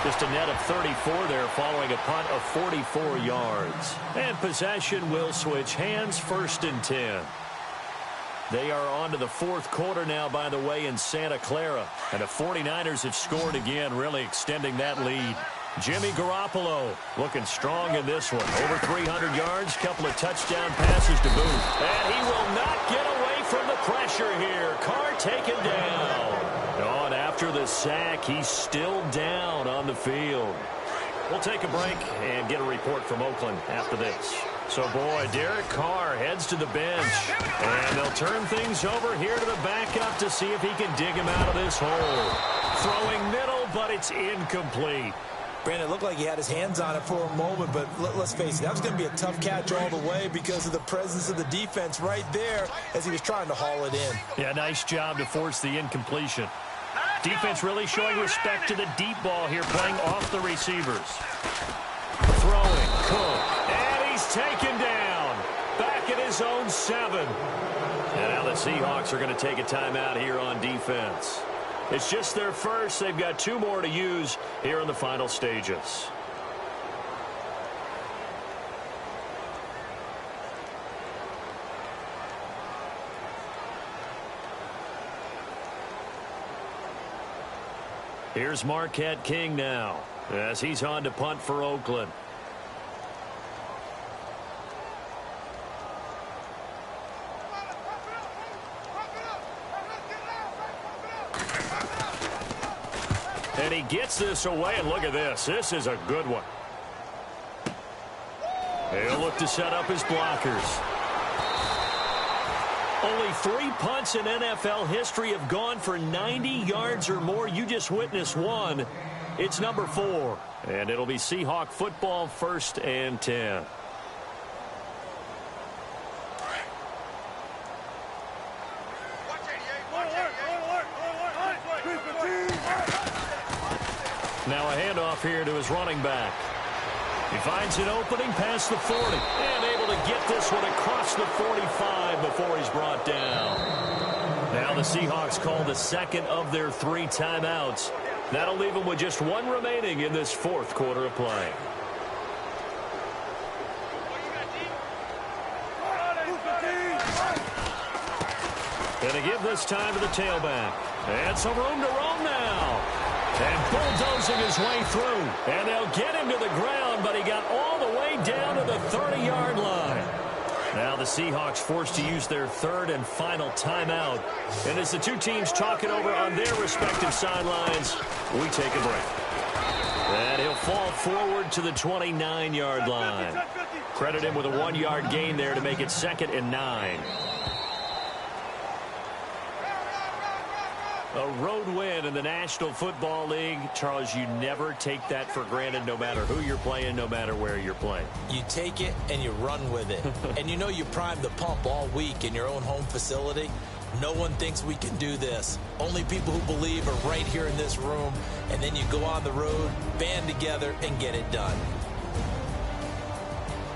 Speaker 6: Just a net of 34 there following a punt of 44 yards. And possession will switch hands, 1st and 10. They are on to the 4th quarter now, by the way, in Santa Clara. And the 49ers have scored again, really extending that lead. Jimmy Garoppolo looking strong in this one. Over 300 yards, couple of touchdown passes to boot. And he will not get away from the pressure here. Carr taken down. On after the sack, he's still down on the field. We'll take a break and get a report from Oakland after this. So, boy, Derek Carr heads to the bench. And they'll turn things over here to the backup to see if he can dig him out of this hole. Throwing middle, but it's incomplete.
Speaker 7: Brandon, it looked like he had his hands on it for a moment, but let's face it, that was going to be a tough catch all the way because of the presence of the defense right there as he was trying to haul it in.
Speaker 6: Yeah, nice job to force the incompletion. Defense really showing respect to the deep ball here, playing off the receivers. Throwing, Cook, and he's taken down. Back at his own 7. And now the Seahawks are going to take a timeout here on defense. It's just their first. They've got 2 more to use here in the final stages. Here's Marquette King now as he's on to punt for Oakland. And he gets this away, and look at this. This is a good one. He'll look to set up his blockers. Only 3 punts in NFL history have gone for 90 yards or more. You just witnessed one. It's number 4. And it'll be Seahawk football, 1st and 10. Now a handoff here to his running back. He finds an opening past the 40 and able to get this one across the 45 before he's brought down. Now the Seahawks call the 2nd of their 3 timeouts. That'll leave them with just 1 remaining in this 4th quarter of play. Going to give this time to the tailback. And some room to roam now. And bulldozing his way through. And they'll get him to the ground, but he got all the way down to the 30-yard line. Now the Seahawks forced to use their 3rd and final timeout. And as the 2 teams talk it over on their respective sidelines, we take a break. And he'll fall forward to the 29-yard line. Credit him with a 1-yard gain there to make it 2nd and 9. A road win in the National Football League. Charles, you never take that for granted no matter who you're playing, no matter where you're playing.
Speaker 7: You take it and you run with it. And you know you primed the pump all week in your own home facility. No one thinks we can do this. Only people who believe are right here in this room. And then you go on the road, band together, and get it done.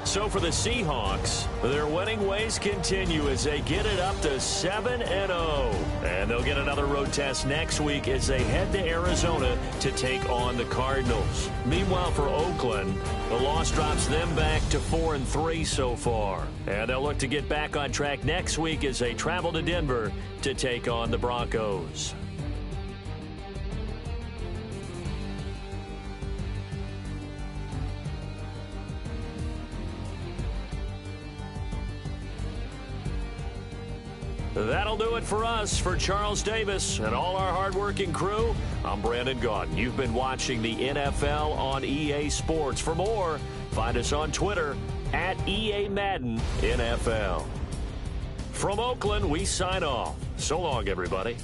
Speaker 6: So for the Seahawks, their winning ways continue as they get it up to 7-0. And they'll get another road test next week as they head to Arizona to take on the Cardinals. Meanwhile, for Oakland, the loss drops them back to 4-3 so far. And they'll look to get back on track next week as they travel to Denver to take on the Broncos. That'll do it for us. For Charles Davis and all our hardworking crew, I'm Brandon Gaudin. You've been watching the NFL on EA Sports. For more, find us on Twitter at EA Madden NFL. From Oakland, we sign off. So long, everybody.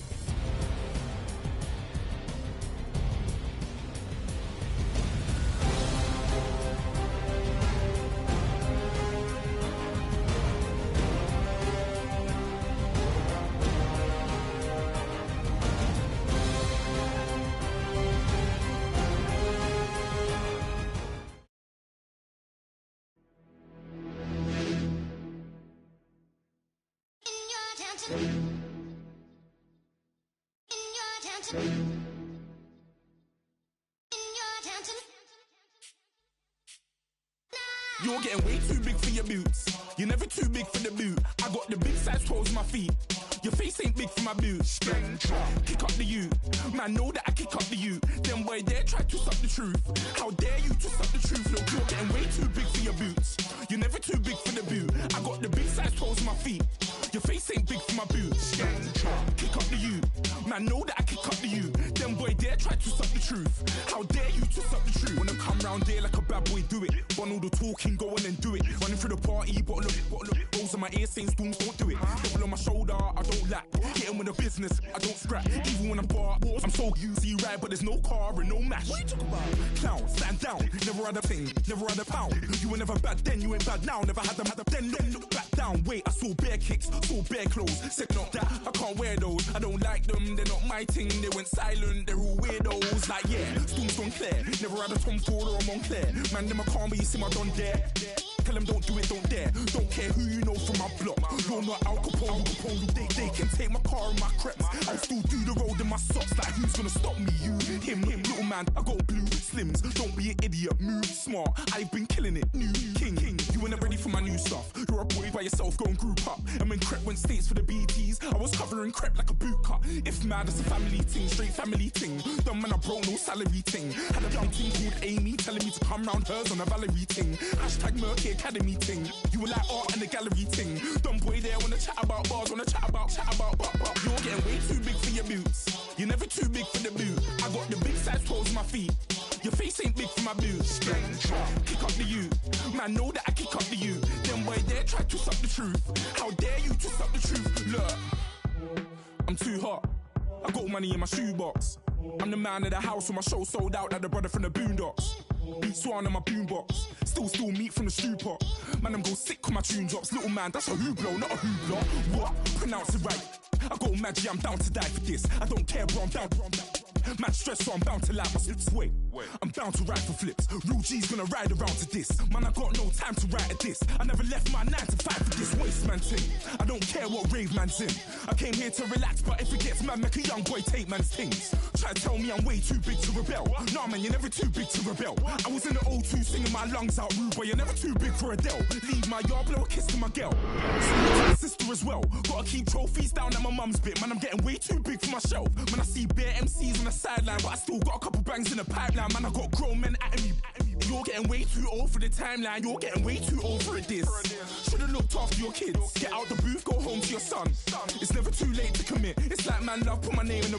Speaker 8: You're getting way too big for your boots. You're never too big for the boot. I got the big size toes on my feet. Your face ain't big for my boots. Kick up the you. Man, know that I kick up the you. Them boy dare try to suck the truth. How dare you to suck the truth? Look, you're getting way too big for your boots. You're never too big for the boot. I got the big size toes on my feet. Your face ain't big for my boots. Kick up the you. Man, know that I kick up the you. Them boy dare try to suck the truth. How dare you to suck the truth? Wanna come round there like a bad boy, do it. Want all the talking, go on and do it. Running through the party, bottle of it. Rolls on my ear saying storms, don't do it. Double on my shoulder, I don't don't lack. Getting with the business, I don't scrap. Even when I'm bar, I'm so easy right, but there's no car and no match. What you talk about? Clown, stand down, never had a thing, never had a pound. You were never bad then, you ain't bad now. Never had them, then look back down. Wait, I saw bare kicks, saw bare clothes. Said not that, I can't wear those. I don't like them, they're not my thing. They went silent, they're all weirdos. Like yeah, Storm's gone clear. Never had a Tom Ford or a Montclair. Man, them I can't, but you see my done there. Tell them don't do it, don't dare. Don't care who you know from my block. You're not Al Capone. They can take my car and my creps. I'll still do the road in my socks. Like who's gonna stop me? You, him, little man. I got blue slims. Don't be an idiot. Move smart. I've been killing it. New king. You ain't ready for my new stuff. You're a boy by yourself. Go and group up. And when Crep went states for the BTs, I was covering Crep like a boot cut. If mad, it's a family thing. Straight family thing. Dumb man, I broke no salary thing. Had a young thing called Amy telling me to come round hers on a Valerie thing. Hashtag Murky Academy thing. You were like art and the gallery thing. Dumb boy there wanna chat about bars, wanna chat about. You're getting way too big for your boots. You're never too big for the boot. I got the big size toes on my feet. Your face ain't big for my boots. Kick up the you. Man, know that I kick up the you. Them boy there try to suck the truth. How dare you to suck the truth? Look, I'm too hot. I got money in my shoebox. I'm the man of the house when my show sold out like the brother from the Boondocks. Beat Swan in my boombox. Still meat from the stew pot. Man, I'm go sick when my tune drops. Little man, that's a hooplo, not a hoopla. What? Pronounce it right. I got magic, I'm down to die for this. I don't care, bro, I'm down. Man stressed, so I'm bound to like my slips. Wait, I'm bound to ride for flips. Real G's gonna ride around to this. Man, I got no time to write at this. I never left my 9 to 5 for this waste man thing. I don't care what rave man's in. I came here to relax, but if it gets mad, make a young boy take man's things. Try to tell me I'm way too big to rebel. Nah, man, you're never too big to rebel. I was in the O2 singing my lungs out rude, but you're never too big for Adele. Leave my yard, blow a kiss to my girl. To my sister as well. Gotta keep trophies down at my mum's bit. Man, I'm getting way too big for my shelf. Man, I see bare MCs on the sideline, but I still got a couple bangs in the pipeline. Man, I got grown men at me. You're getting way too old for the timeline. You're getting way too old for a diss. Should've looked after your kids. Get out the booth, go home to your son. It's never too late to commit. It's like man love, put my name in a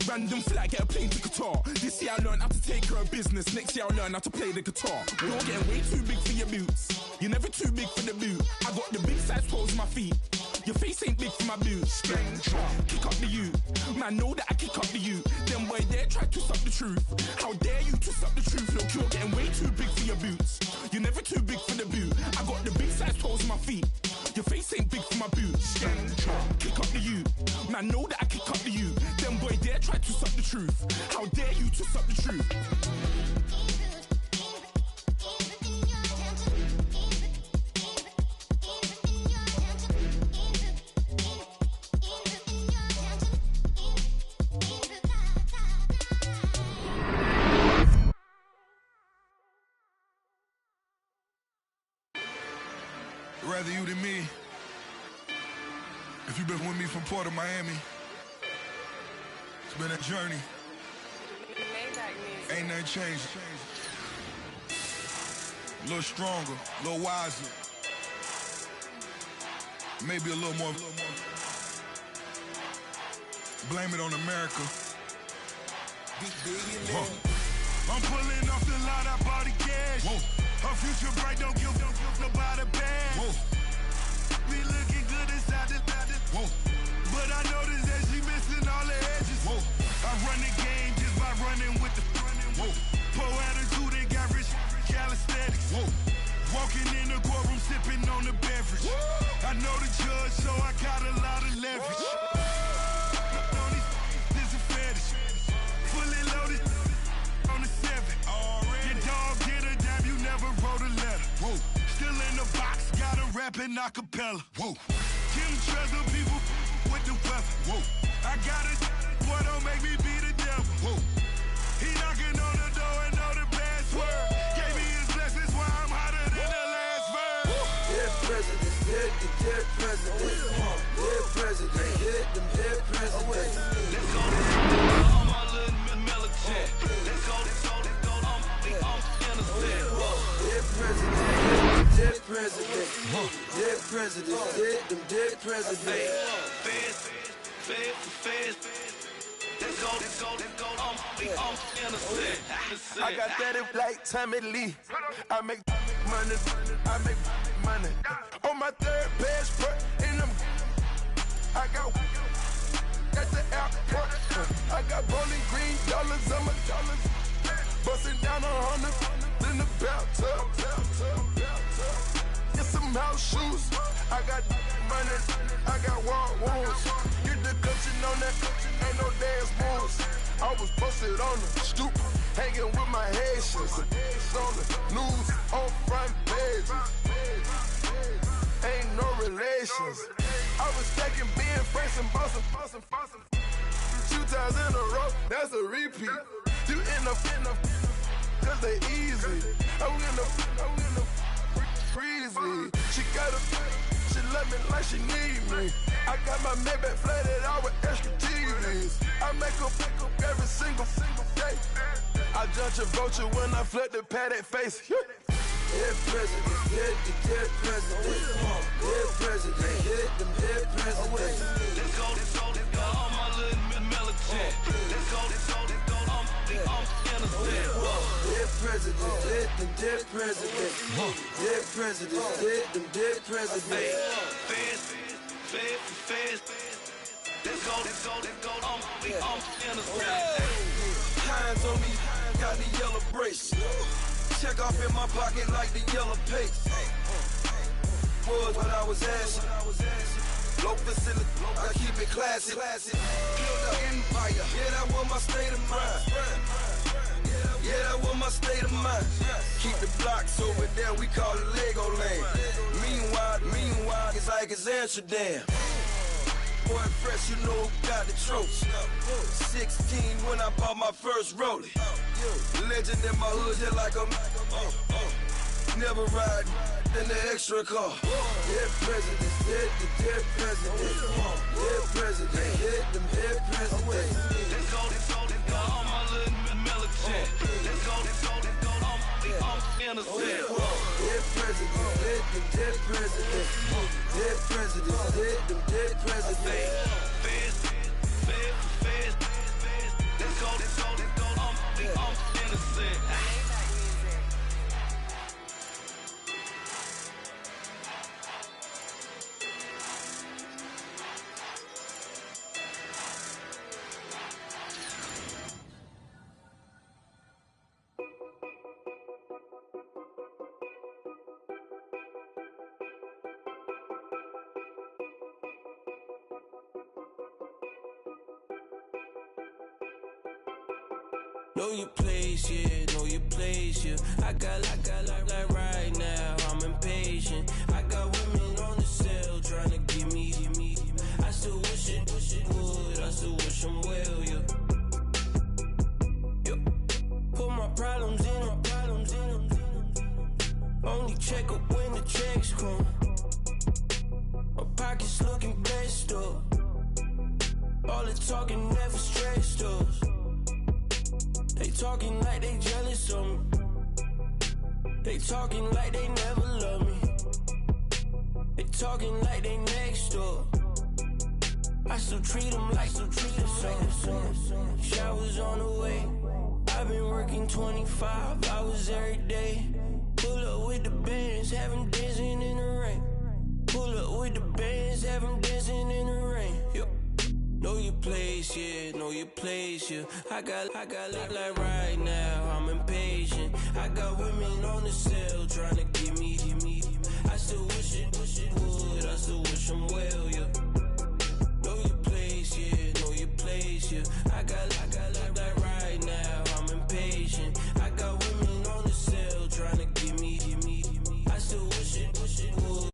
Speaker 8: random flight, get a plane to Qatar. This year I learned how to take care of business. Next year I'll learn how to play the guitar. You're getting way too big for your boots. You're never too big for the boot. I got the big size toes on my feet. Your face ain't big for my boots. Kick up the you. Man, know that I kick up the you. Them boy there try to suck the truth. How dare you to suck the truth? Look, you're getting way too big for your boots. You're never too big for the boot. I got the big size toes on my feet. Your face ain't big for my boots. Kick up the you. Man, know that I kick up the you. Them boy there try to suck the truth. How dare you to suck the truth?
Speaker 9: Rather you than me. If you've been with me from Port of Miami, it's been a journey. Ain't nothing changed. A little stronger, a little wiser. Maybe a little more. Blame it on America. I'm pulling off the lot, I bought the cash. Whoa. Her future bright, don't give nobody bad. Whoa. We looking good inside the whoa. But I noticed that she missing all the edges. Whoa. I run the game just by running with the whoa. Poor attitude, they got rich calisthenics. Whoa. Walking in the courtroom, sipping on the beverage. Whoa. I know the judge, so I got a lot of leverage. This is a fetish. Fully loaded on the 7. Your dog get a dime, you never wrote a letter. Whoa. Still in the box, got a rapping acapella. Whoa. Kim Treasure, people with the weather. Whoa. I got it, boy, don't make me be the devil. Whoa. He knocking on the door and know the password. Gave me his blessings while I'm hotter than the last verse.
Speaker 10: Dead presidents, dead presidents. Dead presidents, dead presidents.
Speaker 4: Let's go, all my little militant. Let's go, we innocent.
Speaker 10: Dead presidents, dead presidents. Dead presidents, dead presidents. Feds. Let's go, we innocent.
Speaker 3: I got that like Tommy Lee. I make money. On my third passport, and
Speaker 9: I got at the airport. I got bowling green dollars on my dollars. Busting down 100 in the bathtub. Get some house shoes. I got money. I got war wounds. Get the coaching on that. Ain't no dance moves. I was posted on the stoop, hanging with my Haitians. On the news, on front pages. Ain't no relations. I was stacking being Franks and Boston. 2 times in a row, that's a repeat. You end up, cause they easy. I'm in the freezy. She love me like she need me. I got my Maybach flooded out with extra TVs. I make up every single day. I judge a vulture when I flood the Paddock face.
Speaker 10: Dead president, dead president, dead president, hit them dead presidents.
Speaker 4: Let's go, all my little militant. Let's go, I'm innocent.
Speaker 10: Dead president, hit them dead presidents. Dead president, hit them dead presidents.
Speaker 4: Fast. Let's go, I'm innocent.
Speaker 10: Hands on me, got the yellow brace. Check off in my pocket like the yellow paste. Was what I was asking. Low facility, I keep it classy. Build an empire, yeah, that was my state of mind. Yeah, that was my state of mind. Keep the blocks over there, we call it Lego Land. Meanwhile, it's like it's Amsterdam. Boy, fresh, you know who got the trophy. 16 when I bought my first rollie. Legend in my hood, just like I'm never ride in the extra car. Dead presidents, dead presidents. Dead president, hit them dead presidents.
Speaker 4: Let's go, all my little militant. Let's go, I'm innocent.
Speaker 10: Dead presidents, hit them dead presidents. Dead presidents, hit them dead presidents.
Speaker 4: Fast. Let's go, I'm innocent. Know your place, yeah, know your place, yeah. I got like right now, I'm impatient. I got women on the cell trying to give me. I still wish it would, I still wish I'm well, yeah. Put my problems in. Only check up when the checks come. My pockets looking blessed up. All the talking never stressed us. They talking like they jealous of me. They talking like they never love me. They talking like they next door. I still treat them like so. Showers on the way. I've been working 25 hours every day. Pull up with the bands, have them dancing in the rain. Pull up with the bands, have them dancing in the rain. Know your place, yeah, know your place, yeah. I got like right now, I'm impatient. I got women on the cell trying to give me. I still wish it would, I still wish I'm well, yeah. Know your place, yeah, know your place, yeah. I got like right now, I'm impatient. I got women on the cell trying to give me. I still wish it would.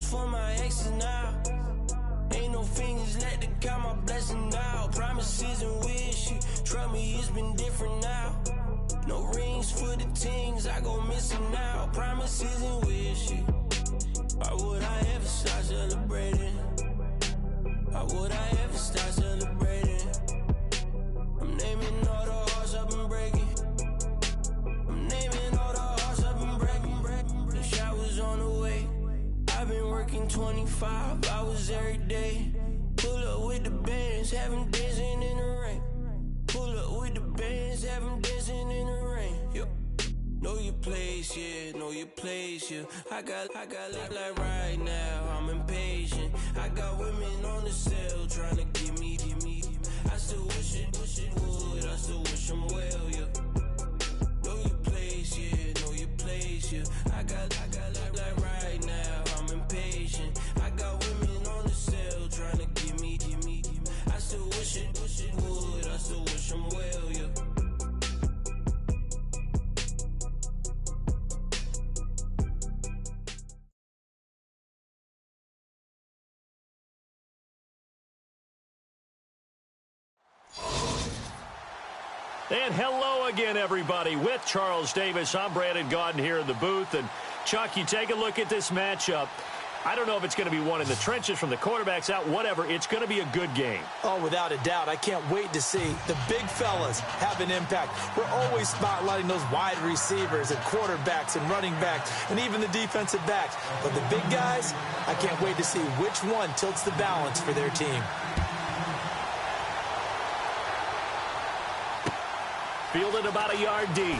Speaker 4: For my exes now, ain't no fingers let to count my blessing now. Promises and wish, trust me, it's been different now. No rings for the things I go missing now. Promises and wish, why would I ever start celebrating? Why would I ever start celebrating? I'm naming all the hearts I've been breaking. I'm naming all the hearts I've been breaking. The showers on the way. I've been working 25 hours every day. Pull up with the bands, have them dancing in the rain. Pull up with the bands, have them dancing in the rain. Know your place. place, yeah, know your place, yeah. I got like right now, I'm impatient. I got women on the cell trying to give me. I still wish it would, I still wish them well, yeah. Know your place, yeah, know your place, yeah. I got like right now, I'm impatient. I got women on the cell trying to give me. I still wish it would, I still wish them well, yeah.
Speaker 6: And hello again, everybody. With Charles Davis, I'm Brandon Gaudin here in the booth. And, Chuck, you take a look at this matchup. I don't know if it's going to be one in the trenches from the quarterbacks out, whatever. It's going to be a good game.
Speaker 7: Oh, without a doubt. I can't wait to see the big fellas have an impact. We're always spotlighting those wide receivers and quarterbacks and running backs and even the defensive backs. But the big guys, I can't wait to see which one tilts the balance for their team.
Speaker 6: Fielded about a yard deep.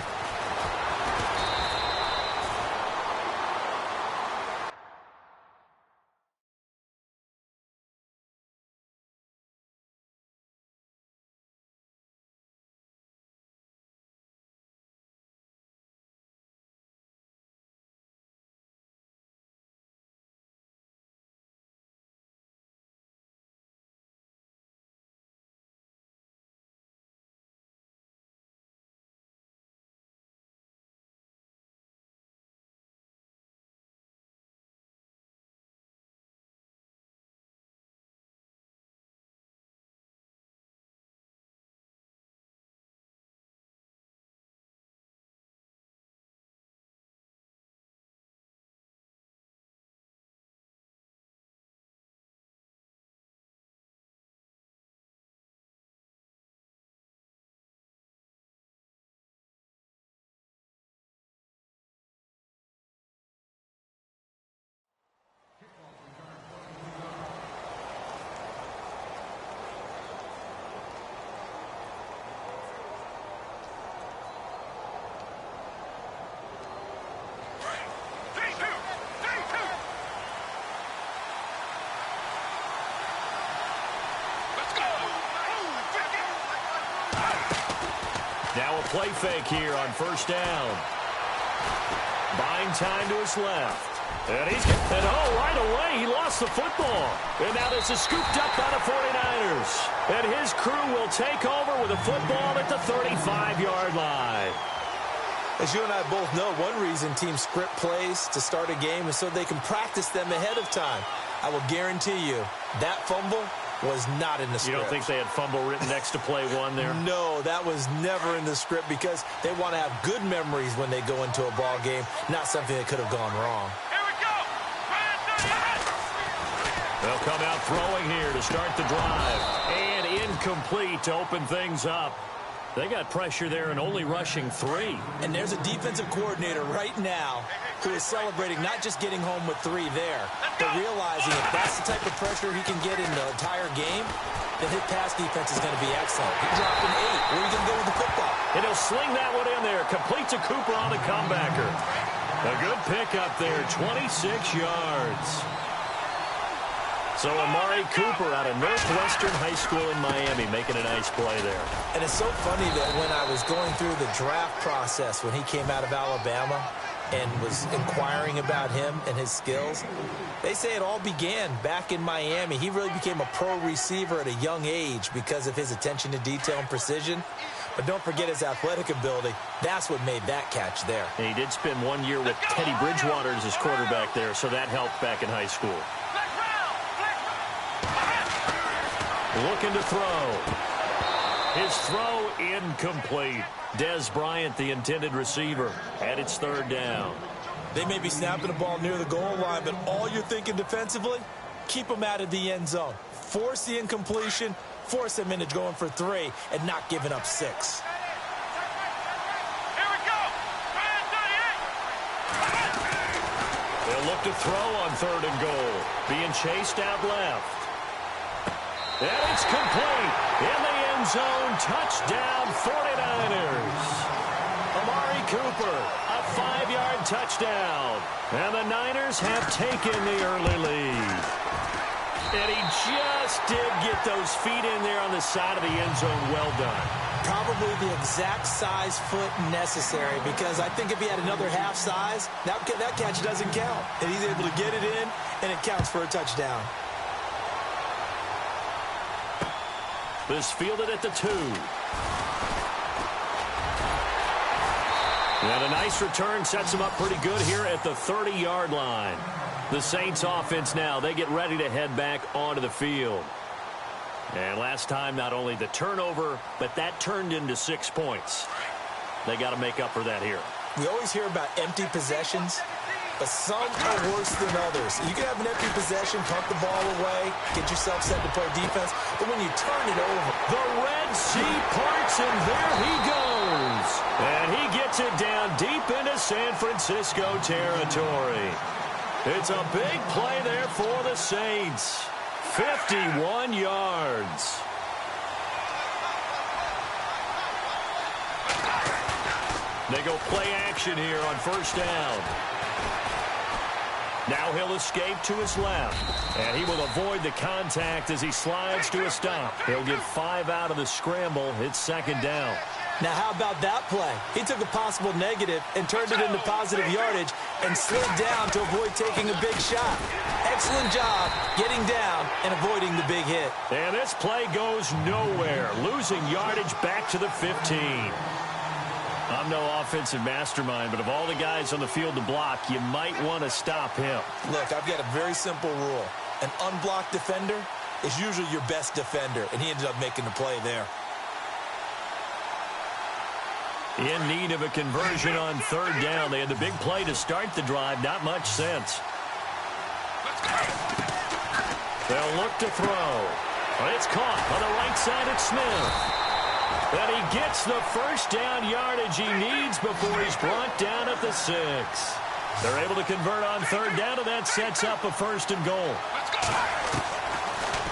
Speaker 6: Now a play fake here on first down. Buying time to his left. And right away, he lost the football. And now this is scooped up by the 49ers. And his crew will take over with a football at the 35-yard line.
Speaker 7: As you and I both know, one reason teams script plays to start a game is so they can practice them ahead of time. I will guarantee you that fumble was not in the script.
Speaker 6: You don't think they had fumble written next to play one there?
Speaker 7: No, that was never in the script because they want to have good memories when they go into a ball game, not something that could have gone wrong.
Speaker 9: Here we go.
Speaker 6: They'll come out throwing here to start the drive. And incomplete to open things up. They got pressure there and only rushing 3.
Speaker 7: And there's a defensive coordinator right now who is celebrating not just getting home with 3 there, but realizing if that's the type of pressure he can get in the entire game, then his pass defense is going to be excellent. He dropped an 8. Where are you going to go with the football?
Speaker 6: And he'll sling that one in there. Complete to Cooper on the comebacker. A good pickup there, 26 yards. So Amari Cooper out of Northwestern High School in Miami making a nice play there.
Speaker 7: And it's so funny that when I was going through the draft process when he came out of Alabama and was inquiring about him and his skills, they say it all began back in Miami. He really became a pro receiver at a young age because of his attention to detail and precision. But don't forget his athletic ability. That's what made that catch there.
Speaker 6: And he did spend 1 year with Teddy Bridgewater as his quarterback there, so that helped back in high school. Looking to throw. His throw incomplete. Des Bryant, the intended receiver, and it's 3rd down.
Speaker 7: They may be snapping the ball near the goal line, but all you're thinking defensively, keep them out of the end zone. Force the incompletion, force them into going for 3, and not giving up 6.
Speaker 9: Here we go.
Speaker 6: They'll look to throw on 3rd and goal. Being chased out left. And it's complete. In the end zone, touchdown 49ers. Amari Cooper, a 5-yard touchdown. And the Niners have taken the early lead. And he just did get those feet in there on the side of the end zone. Well done.
Speaker 7: Probably the exact size foot necessary, because I think if he had another half size, that catch doesn't count. And he's able to get it in, and it counts for a touchdown.
Speaker 6: This fielded at the 2. And a nice return sets him up pretty good here at the 30-yard line. The Saints offense now, they get ready to head back onto the field. And last time, not only the turnover, but that turned into 6 points. They got to make up for that here.
Speaker 7: We always hear about empty possessions, but some are worse than others. You can have an empty possession, pump the ball away, get yourself set to play defense, but when you turn it over,
Speaker 6: the Red Sea parts, and there he goes. And he gets it down deep into San Francisco territory. It's a big play there for the Saints. 51 yards. They go play action here on first down. Now he'll escape to his left, and he will avoid the contact as he slides to a stop. He'll get 5 out of the scramble. It's second down.
Speaker 7: Now, how about that play? He took a possible negative and turned it into positive yardage and slid down to avoid taking a big shot. Excellent job getting down and avoiding the big hit.
Speaker 6: And this play goes nowhere, losing yardage back to the 15. I'm no offensive mastermind, but of all the guys on the field to block, you might want to stop him.
Speaker 7: Look, I've got a very simple rule. An unblocked defender is usually your best defender, and he ended up making the play there.
Speaker 6: In need of a conversion on third down. They had the big play to start the drive. Not much sense. They'll look to throw. But it's caught on the right side at Smith. And he gets the first down yardage he needs before he's brought down at the 6. They're able to convert on third down, and that sets up a first and goal.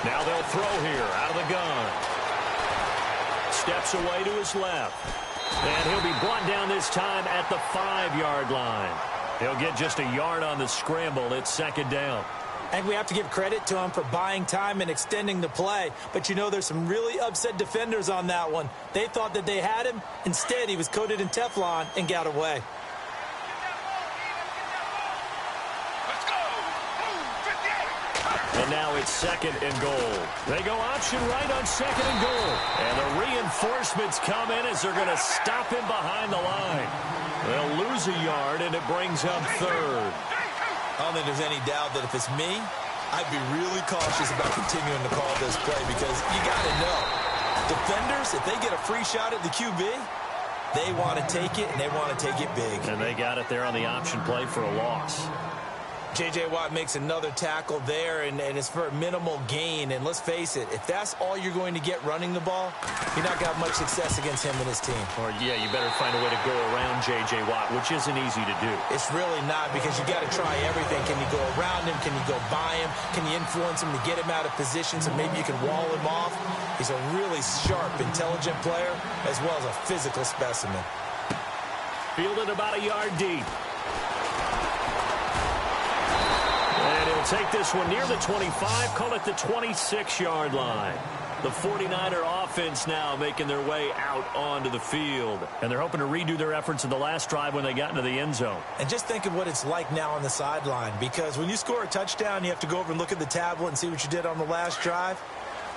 Speaker 6: Now they'll throw here out of the gun. Steps away to his left. And he'll be brought down this time at the 5-yard line. He'll get just a yard on the scramble. It's second down.
Speaker 7: And we have to give credit to him for buying time and extending the play. But, you know, there's some really upset defenders on that one. They thought that they had him. Instead, he was coated in Teflon and got away.
Speaker 6: And now it's second and goal. They go option right on second and goal. And the reinforcements come in as they're going to stop him behind the line. They'll lose a yard, and it brings up third.
Speaker 7: I don't think there's any doubt that if it's me, I'd be really cautious about continuing to call this play, because you got to know, defenders, if they get a free shot at the QB, they want to take it, and they want to take it big.
Speaker 6: And they got it there on the option play for a loss.
Speaker 7: J.J. Watt makes another tackle there, and it's for a minimal gain. And let's face it, if that's all you're going to get running the ball, you're not going to have much success against him and his team.
Speaker 6: Or, yeah, you better find a way to go around J.J. Watt, which isn't easy to do.
Speaker 7: It's really not, because you got to try everything. Can you go around him? Can you go by him? Can you influence him to get him out of position so maybe you can wall him off? He's a really sharp, intelligent player, as well as a physical specimen.
Speaker 6: Fielded about a yard deep. And he'll take this one near the 25, call it the 26-yard line. The 49er offense now making their way out onto the field. And they're hoping to redo their efforts in the last drive when they got into the end zone.
Speaker 7: And just think of what it's like now on the sideline, because when you score a touchdown, you have to go over and look at the tablet and see what you did on the last drive.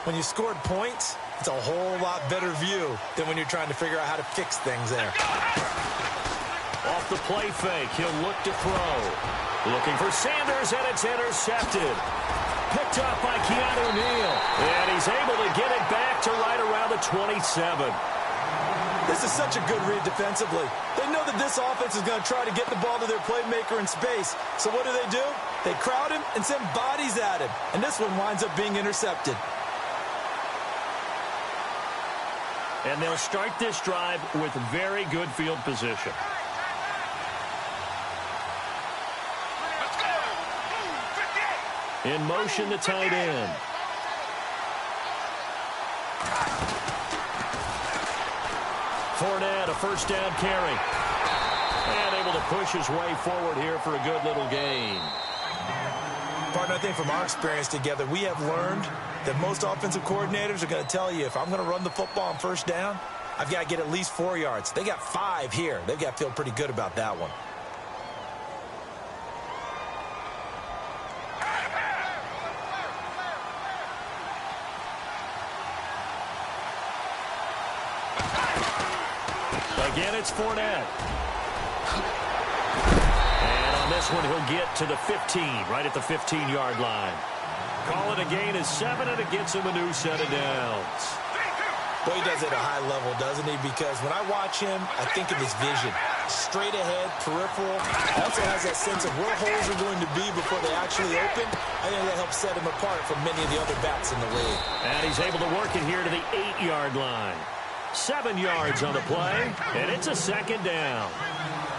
Speaker 7: When you scored points, it's a whole lot better view than when you're trying to figure out how to fix things there.
Speaker 6: Off the play fake, he'll look to throw. Looking for Sanders, and it's intercepted. Picked up by Keanu Neal. And he's able to get it back to right around the 27.
Speaker 7: This is such a good read defensively. They know that this offense is going to try to get the ball to their playmaker in space. So what do? They crowd him and send bodies at him. And this one winds up being intercepted.
Speaker 6: And they'll start this drive with very good field position. In motion, the tight end. Fournette, a first down carry. And able to push his way forward here for a good little gain.
Speaker 7: Partner, I think from our experience together, we have learned that most offensive coordinators are going to tell you, if I'm going to run the football on first down, I've got to get at least 4 yards. They got 5 here. They've got to feel pretty good about that one.
Speaker 6: Again, it's Fournette. And on this one, he'll get to the 15, right at the 15-yard line. Call it a gain of 7, and it gets him a new set of downs.
Speaker 7: Boy, he does it at a high level, doesn't he? Because when I watch him, I think of his vision. Straight ahead, peripheral. Also has that sense of where holes are going to be before they actually open. I think that helps set him apart from many of the other backs in the league.
Speaker 6: And he's able to work it here to the 8-yard line. 7 yards on the play, and it's a second down.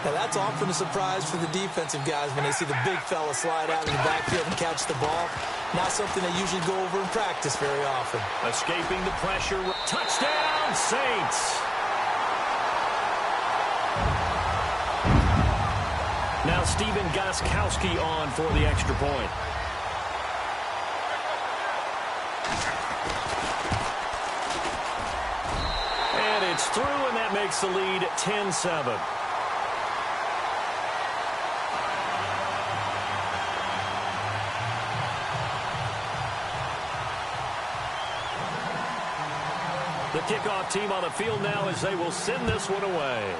Speaker 7: Now, that's often a surprise for the defensive guys when they see the big fella slide out in the backfield and catch the ball. Not something they usually go over in practice very often.
Speaker 6: Escaping the pressure. Touchdown, Saints. Now Steven Gostkowski on for the extra point. And it's through, and that makes the lead 10-7. The kickoff team on the field now as they will send this one away.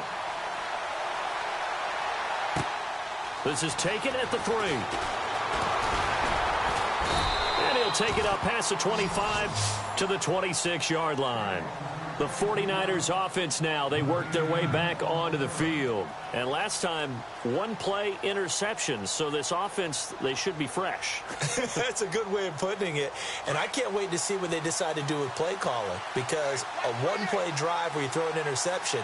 Speaker 6: This is taken at the 3. And he'll take it up past the 25 to the 26-yard line. The 49ers offense now, they work their way back onto the field. And last time, 1 play interception. So this offense, they should be fresh.
Speaker 7: That's a good way of putting it. And I can't wait to see what they decide to do with play calling. Because a 1-play drive where you throw an interception,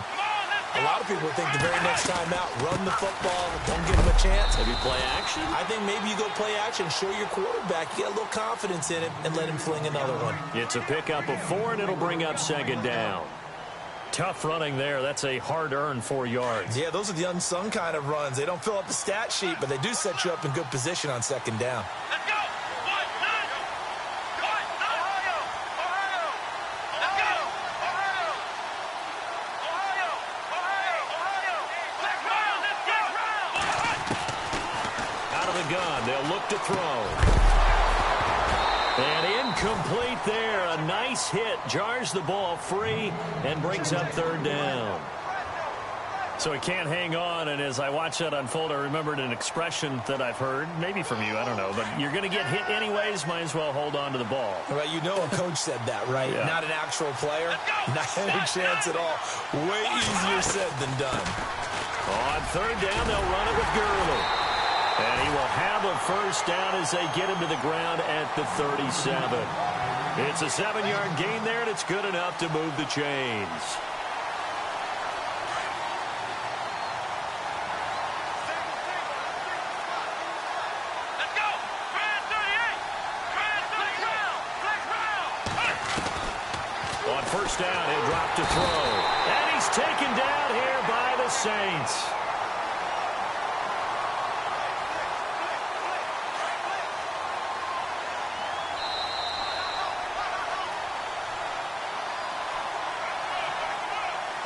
Speaker 7: a lot of people think the very next time out, run the football, don't give them a chance.
Speaker 6: Maybe play action?
Speaker 7: I think maybe you go play action, show your quarterback, you get a little confidence in him, and let him fling another one.
Speaker 6: It's a pickup of 4, and it'll bring up second down. Tough running there. That's a hard-earned 4 yards.
Speaker 7: Yeah, those are the unsung kind of runs. They don't fill up the stat sheet, but they do set you up in good position on second down.
Speaker 9: Let's go!
Speaker 6: Gun. They'll look to throw. And incomplete there. A nice hit. Jars the ball free and brings up third down. So he can't hang on, and as I watch that unfold, I remembered an expression that I've heard, maybe from you, I don't know, but you're going to get hit anyways, might as well hold on to the ball.
Speaker 7: Right, you know a coach said that, right?
Speaker 6: Yeah.
Speaker 7: Not an actual player. Not any chance at all. Way easier said than done.
Speaker 6: On third down, they'll run it with Gurley. And he will have a first down as they get him to the ground at the 37. It's a 7-yard gain there, and it's good enough to move the chains.
Speaker 9: Let's go! Grand 38! Grand 38!
Speaker 6: On first down, he'll drop to throw. And he's taken down here by the Saints.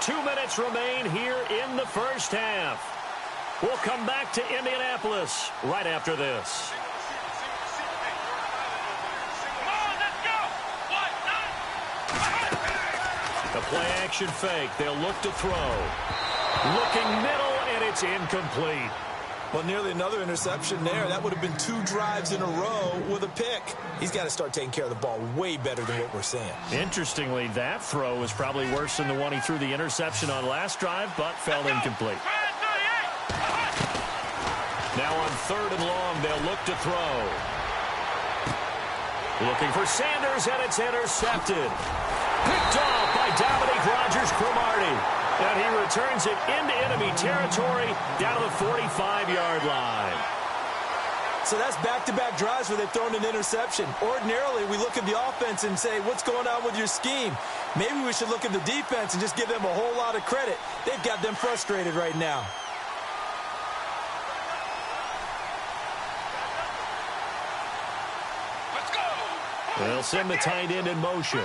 Speaker 6: Two minutes remain here in the first half. We'll come back to Indianapolis right after this. The play-action fake. They'll look to throw. Looking middle, and it's incomplete.
Speaker 7: Well, nearly another interception there. That would have been 2 drives in a row with a pick. He's got to start taking care of the ball way better than what we're seeing.
Speaker 6: Interestingly, that throw was probably worse than the one he threw the interception on last drive, but fell incomplete. Now on third and long, they'll look to throw. Looking for Sanders, and it's intercepted. Picked off by Dominique Rodgers-Cromartie. And he returns it into enemy territory down to the 45-yard line.
Speaker 7: So that's back-to-back drives where they've thrown an interception. Ordinarily, we look at the offense and say, what's going on with your scheme? Maybe we should look at the defense and just give them a whole lot of credit. They've got them frustrated right now.
Speaker 6: They'll send the tight end in motion.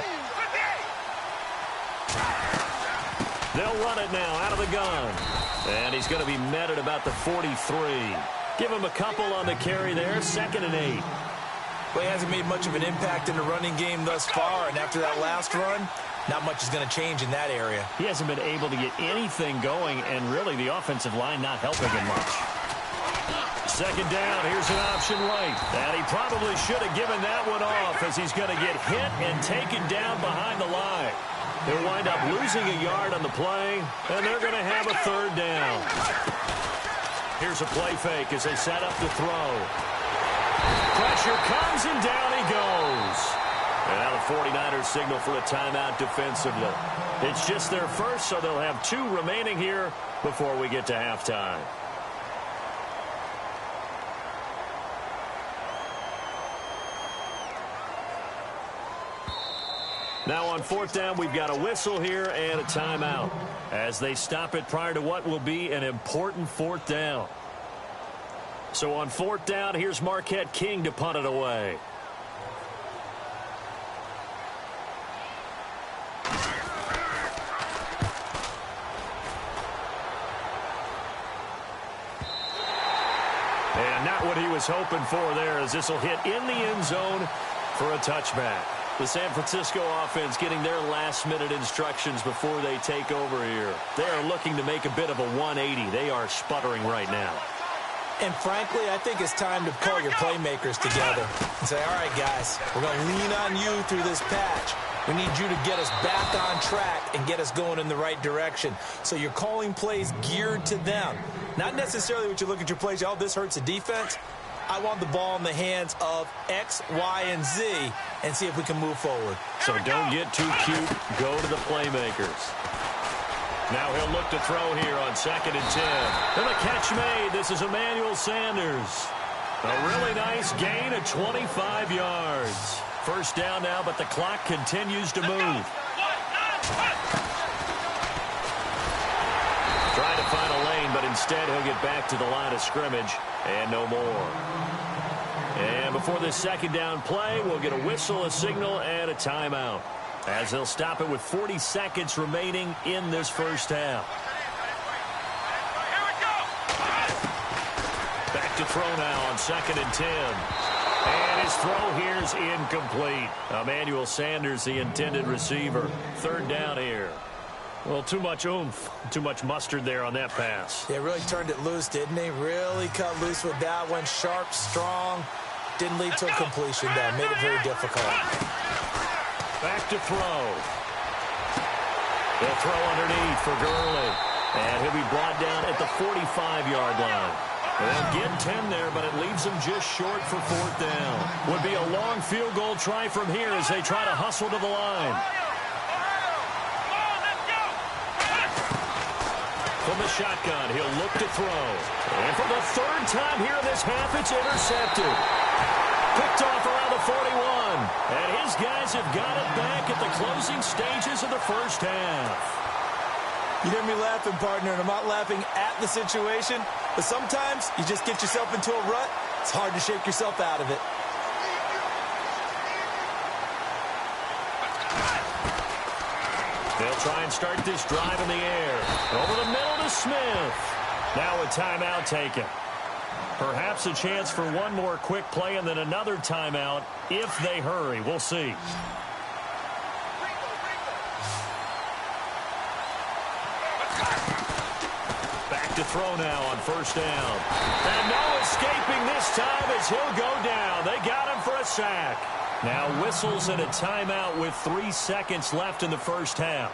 Speaker 6: They'll run it now out of the gun. And he's going to be met at about the 43. Give him a couple on the carry there, 2nd and 8.
Speaker 7: Well, he hasn't made much of an impact in the running game thus far, and after that last run, not much is going to change in that area.
Speaker 6: He hasn't been able to get anything going, and really the offensive line not helping him much. 2nd down, here's an option right. And he probably should have given that one off as he's going to get hit and taken down behind the line. They'll wind up losing a yard on the play, and they're going to have a 3rd down. Here's a play fake as they set up to throw. Pressure comes, and down he goes. And now the 49ers signal for a timeout defensively. It's just their first, so they'll have 2 remaining here before we get to halftime. Now on 4th down, we've got a whistle here and a timeout as they stop it prior to what will be an important 4th down. So on 4th down, here's Marquette King to punt it away. And not what he was hoping for there, as this will hit in the end zone for a touchback. The San Francisco offense getting their last-minute instructions before they take over here. They are looking to make a bit of a 180. They are sputtering right now.
Speaker 7: And frankly, I think it's time to call your playmakers together and say, all right, guys, we're going to lean on you through this patch. We need you to get us back on track and get us going in the right direction. So you're calling plays geared to them. Not necessarily what you look at your plays, oh, this hurts the defense. I want the ball in the hands of X, Y, and Z and see if we can move forward.
Speaker 6: So don't get too cute. Go to the playmakers. Now he'll look to throw here on 2nd and 10. And the catch made. This is Emmanuel Sanders. A really nice gain of 25 yards. 1st down now, but the clock continues to move. Trying to find a lane, but instead he'll get back to the line of scrimmage and no more. And before this 2nd down play, we'll get a whistle, a signal, and a timeout, as they'll stop it with 40 seconds remaining in this 1st half. Back to throw now on 2nd and 10. And his throw here is incomplete. Emmanuel Sanders, the intended receiver. 3rd down here. Well, too much oomph, too much mustard there on that pass.
Speaker 7: Yeah, really turned it loose, didn't he? Really cut loose with that one. Sharp, strong. Didn't lead to a completion there. Made it very difficult.
Speaker 6: Back to throw. They'll throw underneath for Gurley. And he'll be brought down at the 45-yard line. They'll get 10 there, but it leaves them just short for 4th down. Would be a long field goal try from here as they try to hustle to the line. From the shotgun, he'll look to throw. And for the 3rd time here in this half, it's intercepted. Picked off around the 41. And his guys have got it back at the closing stages of the 1st half.
Speaker 7: You hear me laughing, partner, and I'm not laughing at the situation, but sometimes you just get yourself into a rut. It's hard to shake yourself out of it.
Speaker 6: They'll try and start this drive in the air. Over the middle to Smith. Now a timeout taken. Perhaps a chance for one more quick play and then another timeout if they hurry. We'll see. Back to throw now on 1st down. And no escaping this time as he'll go down. They got him for a sack. Now whistles and a timeout with 3 seconds left in the 1st half.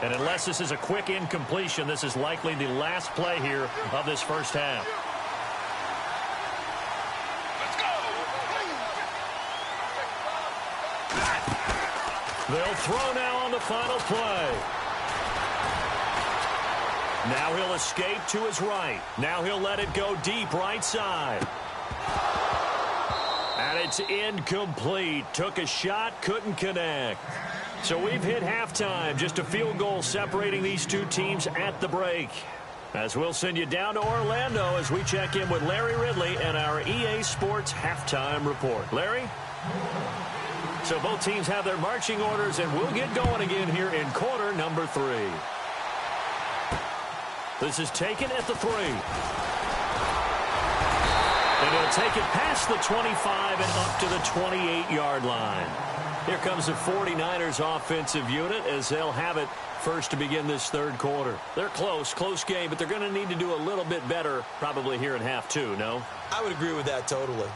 Speaker 6: And unless this is a quick incompletion, this is likely the last play here of this 1st half. They'll throw now on the final play. Now he'll escape to his right. Now he'll let it go deep right side. And it's incomplete. Took a shot, couldn't connect. So we've hit halftime. Just a field goal separating these two teams at the break. As we'll send you down to Orlando as we check in with Larry Ridley and our EA Sports halftime report. Larry? So both teams have their marching orders, and we'll get going again here in quarter number 3. This is taken at the 3. And he'll take it past the 25 and up to the 28-yard line. Here comes the 49ers offensive unit as they'll have it first to begin this third quarter. They're close game, but they're going to need to do a little bit better probably here in half 2, no?
Speaker 7: I would agree with that totally.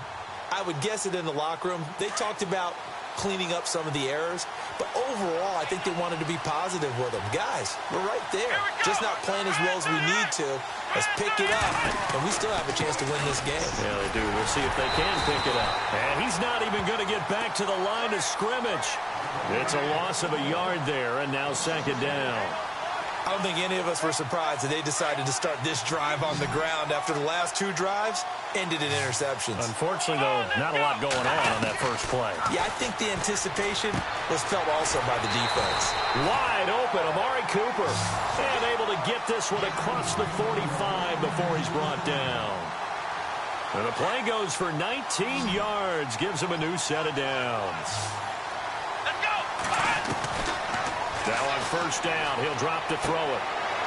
Speaker 7: I would guess it in the locker room. They talked about cleaning up some of the errors, but overall, I think they wanted to be positive with them. Guys, we're right there. Just not playing as well as we need to. Let's pick it up, and we still have a chance to win this game.
Speaker 6: Yeah, they do. We'll see if they can pick it up. And he's not even going to get back to the line of scrimmage. It's a loss of a yard there, and now second down.
Speaker 7: I don't think any of us were surprised that they decided to start this drive on the ground after the last 2 drives ended in interceptions.
Speaker 6: Unfortunately, though, not a lot going on that first play.
Speaker 7: Yeah, I think the anticipation was felt also by the defense.
Speaker 6: Wide open, Amari Cooper. And able to get this one across the 45 before he's brought down. And the play goes for 19 yards, gives him a new set of downs. Now on first down, he'll drop to throw it.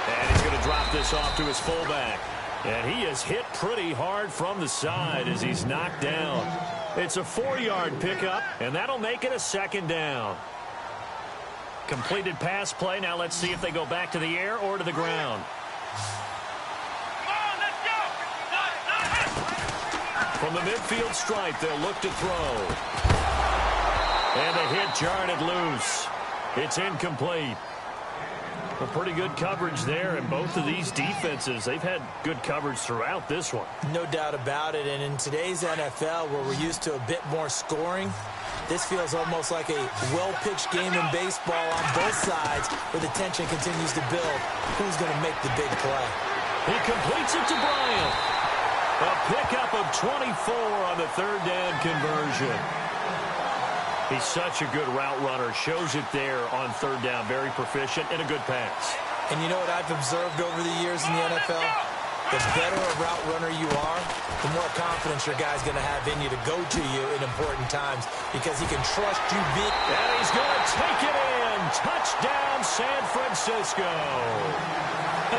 Speaker 6: And he's going to drop this off to his fullback. And he is hit pretty hard from the side as he's knocked down. It's a 4-yard pickup, and that'll make it a second down. Completed pass play. Now let's see if they go back to the air or to the ground. From the midfield stripe, they'll look to throw. And the hit jarred it loose. It's incomplete. Well, pretty good coverage there, and both of these defenses, they've had good coverage throughout this one.
Speaker 7: No doubt about it, and in today's NFL, where we're used to a bit more scoring, this feels almost like a well-pitched game in baseball on both sides, where the tension continues to build. Who's going to make the big play?
Speaker 6: He completes it to Bryant. A pickup of 24 on the third down conversion. He's such a good route runner. Shows it there on third down. Very proficient and a good pass.
Speaker 7: And you know what I've observed over the years in the NFL? The better a route runner you are, the more confidence your guy's going to have in you to go to you in important times because he can trust you big.
Speaker 6: And he's going to take it in. Touchdown, San Francisco.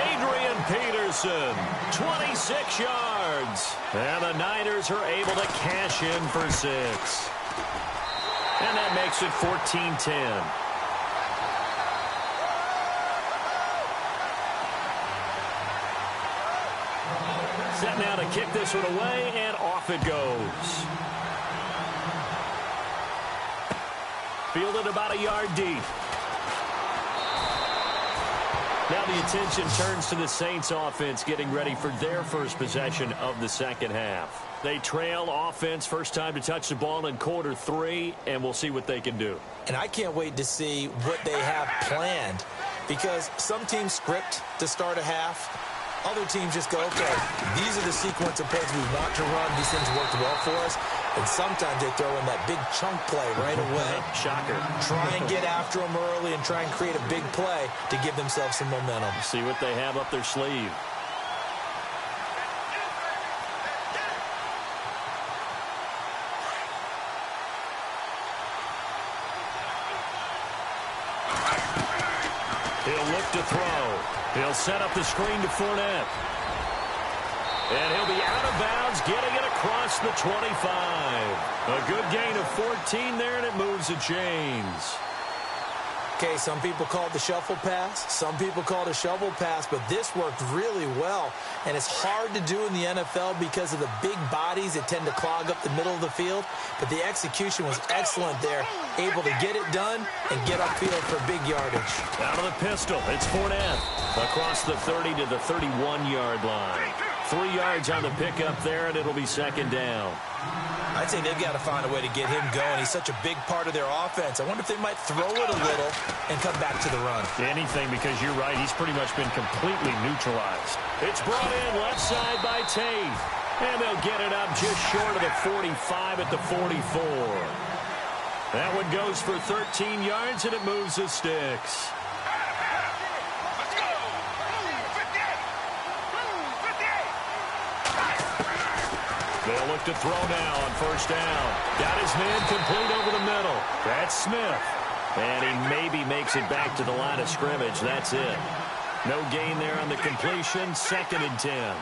Speaker 6: Adrian Peterson, 26 yards. And the Niners are able to cash in for 6. And that makes it 14-10. Set now to kick this one away, and off it goes. Fielded about a yard deep. Now the attention turns to the Saints offense getting ready for their first possession of the second half. They trail offense, first time to touch the ball in quarter 3, and we'll see what they can do.
Speaker 7: And I can't wait to see what they have planned because some teams script to start a half. Other teams just go, okay, these are the sequence of plays we want to run. These things worked well for us. And sometimes they throw in that big chunk play right away.
Speaker 6: Shocker.
Speaker 7: Try and get after them early and try and create a big play to give themselves some momentum.
Speaker 6: See what they have up their sleeve. He'll look to throw. He'll set up the screen to Fournette. And he'll be out of bounds, getting it across the 25. A good gain of 14 there, and it moves the chains.
Speaker 7: Okay, some people call it the shuffle pass. Some people call it a shovel pass, but this worked really well. And it's hard to do in the NFL because of the big bodies that tend to clog up the middle of the field. But the execution was excellent there. Able to get it done and get upfield for big yardage.
Speaker 6: Out of the pistol, it's Fournette. Across the 30 to the 31-yard line. 3 yards on the pickup there, and it'll be second down.
Speaker 7: I'd say they've got to find a way to get him going. He's such a big part of their offense. I wonder if they might throw it a little and come back to the run.
Speaker 6: Anything, because you're right. He's pretty much been completely neutralized. It's brought in left side by Tate. And they'll get it up just short of the 45 at the 44. That one goes for 13 yards, and it moves the sticks. They'll look to throw now on first down. Got his man complete over the middle. That's Smith. And he maybe makes it back to the line of scrimmage. That's it. No gain there on the completion. 2nd and 10.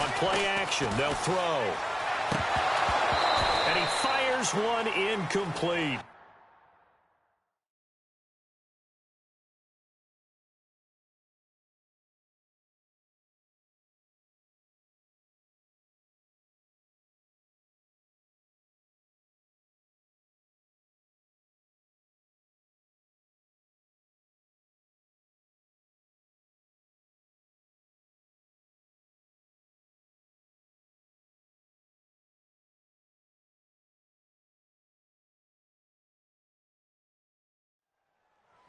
Speaker 6: On play action, they'll throw. And he fires one incomplete.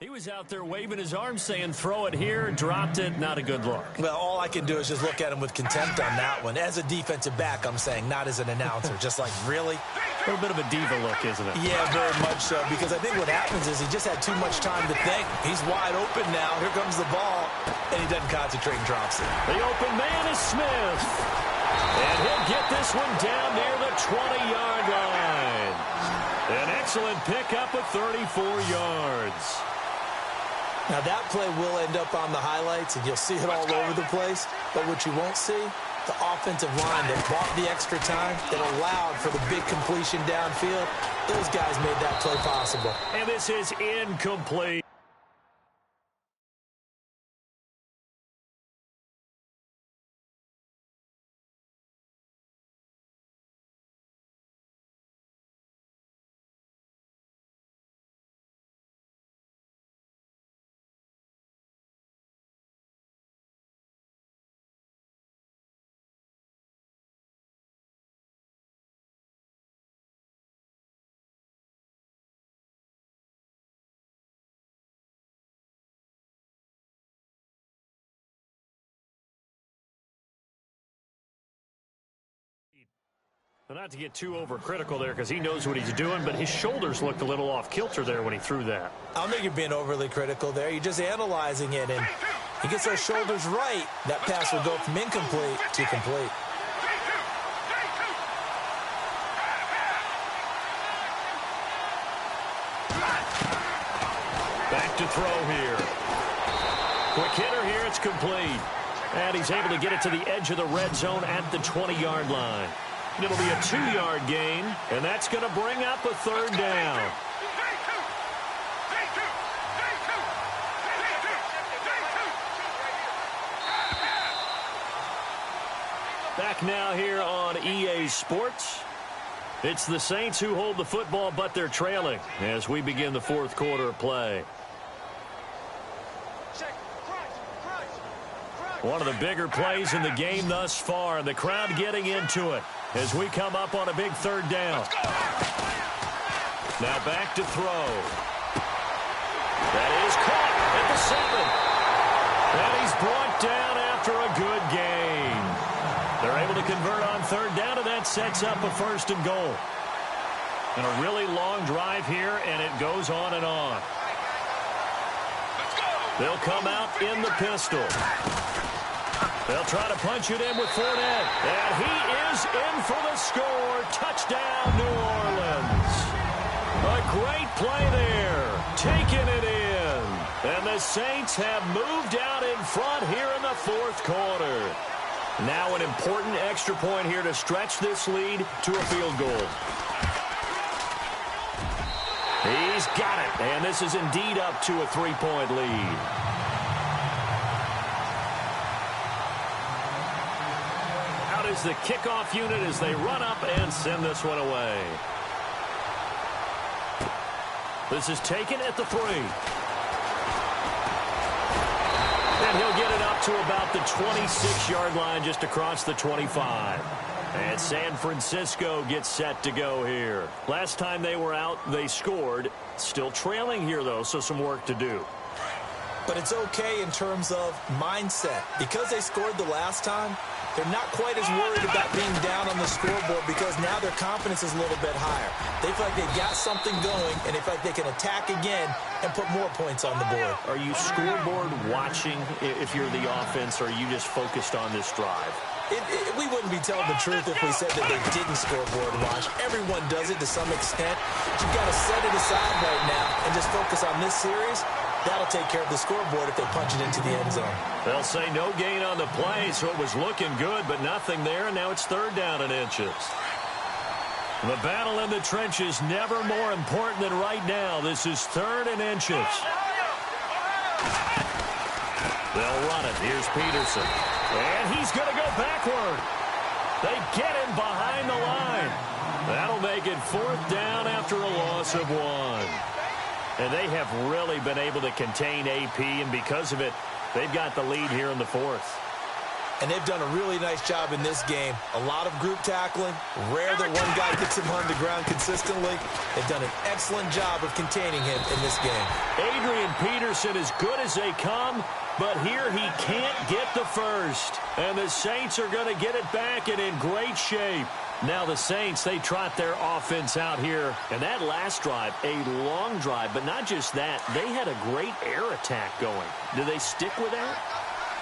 Speaker 6: He was out there waving his arms saying, throw it here, dropped it, not a good look.
Speaker 7: Well, all I can do is just look at him with contempt on that one. As a defensive back, I'm saying, not as an announcer. Just like, really?
Speaker 6: A little bit of a diva look, isn't it?
Speaker 7: Yeah, very much so, because I think what happens is he just had too much time to think. He's wide open now. Here comes the ball, and he doesn't concentrate and drops it.
Speaker 6: The open man is Smith. And he'll get this one down near the 20-yard line. An excellent pickup of 34 yards.
Speaker 7: Now, that play will end up on the highlights, and you'll see it all over the place. But what you won't see, the offensive line that bought the extra time, that allowed for the big completion downfield, those guys made that play possible.
Speaker 6: And this is incomplete. Not to get too overcritical there because he knows what he's doing, but his shoulders looked a little off kilter there when he threw that.
Speaker 7: I don't think you're being overly critical there. You're just analyzing it, and he gets those shoulders right. That pass will go from incomplete to complete.
Speaker 6: Back to throw here. Quick hitter here, it's complete. And he's able to get it to the edge of the red zone at the 20-yard line. It'll be a 2-yard gain, and that's going to bring up a 3rd down. Back now here on EA Sports. It's the Saints who hold the football, but they're trailing as we begin the 4th quarter of play. One of the bigger plays in the game thus far, and the crowd getting into it as we come up on a big 3rd down. Now back to throw. That is caught at the 7. And he's brought down after a good gain. They're able to convert on 3rd down, and that sets up a 1st and goal. And a really long drive here, and it goes on and on. They'll come out in the pistol. They'll try to punch it in with Fournette. And he is in for the score. Touchdown, New Orleans. A great play there. Taking it in. And the Saints have moved out in front here in the 4th quarter. Now an important extra point here to stretch this lead to a field goal. He's got it. And this is indeed up to a 3-point lead. Is the kickoff unit as they run up and send this one away. This is taken at the 3. And he'll get it up to about the 26-yard line just across the 25. And San Francisco gets set to go here. Last time they were out, they scored. Still trailing here, though, so some work to do.
Speaker 7: but it's okay in terms of mindset. Because they scored the last time, they're not quite as worried about being down on the scoreboard because now their confidence is a little bit higher. They feel like they've got something going, and they feel like they can attack again and put more points on the board.
Speaker 6: Are you scoreboard watching if you're the offense, or are you just focused on this drive?
Speaker 7: We wouldn't be telling the truth if we said that they didn't scoreboard watch. Everyone does it to some extent. But you've got to set it aside right now and just focus on this series. That'll take care of the scoreboard if they punch it into the end zone.
Speaker 6: They'll say no gain on the play, so it was looking good, but nothing there, and now it's 3rd down and inches. The battle in the trenches never more important than right now. This is 3rd and inches. They'll run it. Here's Peterson. And he's going to go backward. They get him behind the line. That'll make it 4th down after a loss of 1. And they have really been able to contain AP, and because of it, they've got the lead here in the 4th.
Speaker 7: And they've done a really nice job in this game. A lot of group tackling. Rare that one guy gets him on the ground consistently. They've done an excellent job of containing him in this game.
Speaker 6: Adrian Peterson as good as they come, but here he can't get the first. And the Saints are going to get it back and in great shape. Now the Saints, they trot their offense out here. And that last drive, a long drive, but not just that. They had a great air attack going. Do they stick with that?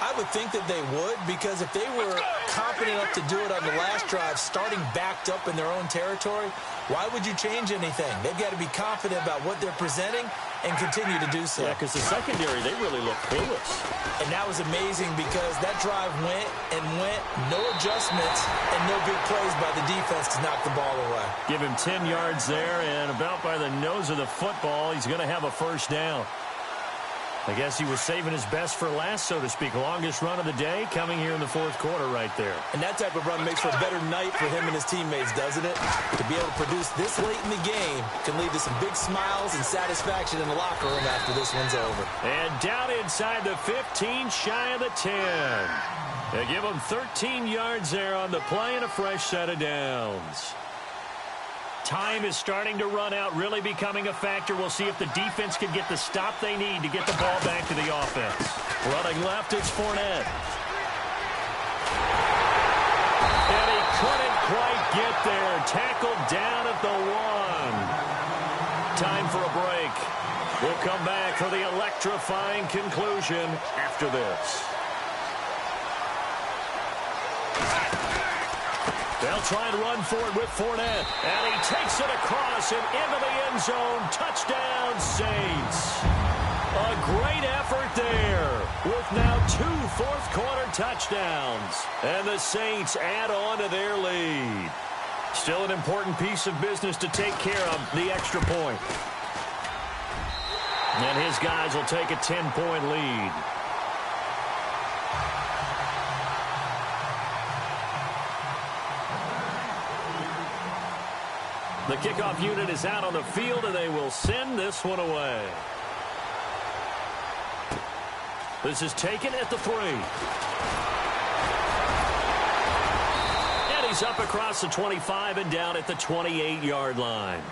Speaker 7: I would think that they would, because if they were confident enough to do it on the last drive, starting backed up in their own territory, why would you change anything? They've got to be confident about what they're presenting and continue to do so.
Speaker 6: Yeah, because the secondary, they really look clueless.
Speaker 7: And that was amazing because that drive went and went, no adjustments, and no big plays by the defense to knock the ball away.
Speaker 6: Give him 10 yards there, and about by the nose of the football, he's going to have a 1st down. I guess he was saving his best for last, so to speak. Longest run of the day coming here in the 4th quarter right there.
Speaker 7: And that type of run makes for a better night for him and his teammates, doesn't it? To be able to produce this late in the game can lead to some big smiles and satisfaction in the locker room after this one's over.
Speaker 6: And down inside the 15, shy of the 10. They give him 13 yards there on the play and a fresh set of downs. Time is starting to run out, really becoming a factor. We'll see if the defense can get the stop they need to get the ball back to the offense. Running left, it's Fournette. And he couldn't quite get there. Tackled down at the 1. Time for a break. We'll come back for the electrifying conclusion after this. They'll try and run for it with Fournette. And he takes it across and into the end zone. Touchdown, Saints. A great effort there with now 2 fourth-quarter touchdowns. And the Saints add on to their lead. Still an important piece of business to take care of, the extra point. And his guys will take a 10-point lead. The kickoff unit is out on the field, and they will send this one away. This is taken at the 3. And he's up across the 25 and down at the 28-yard line.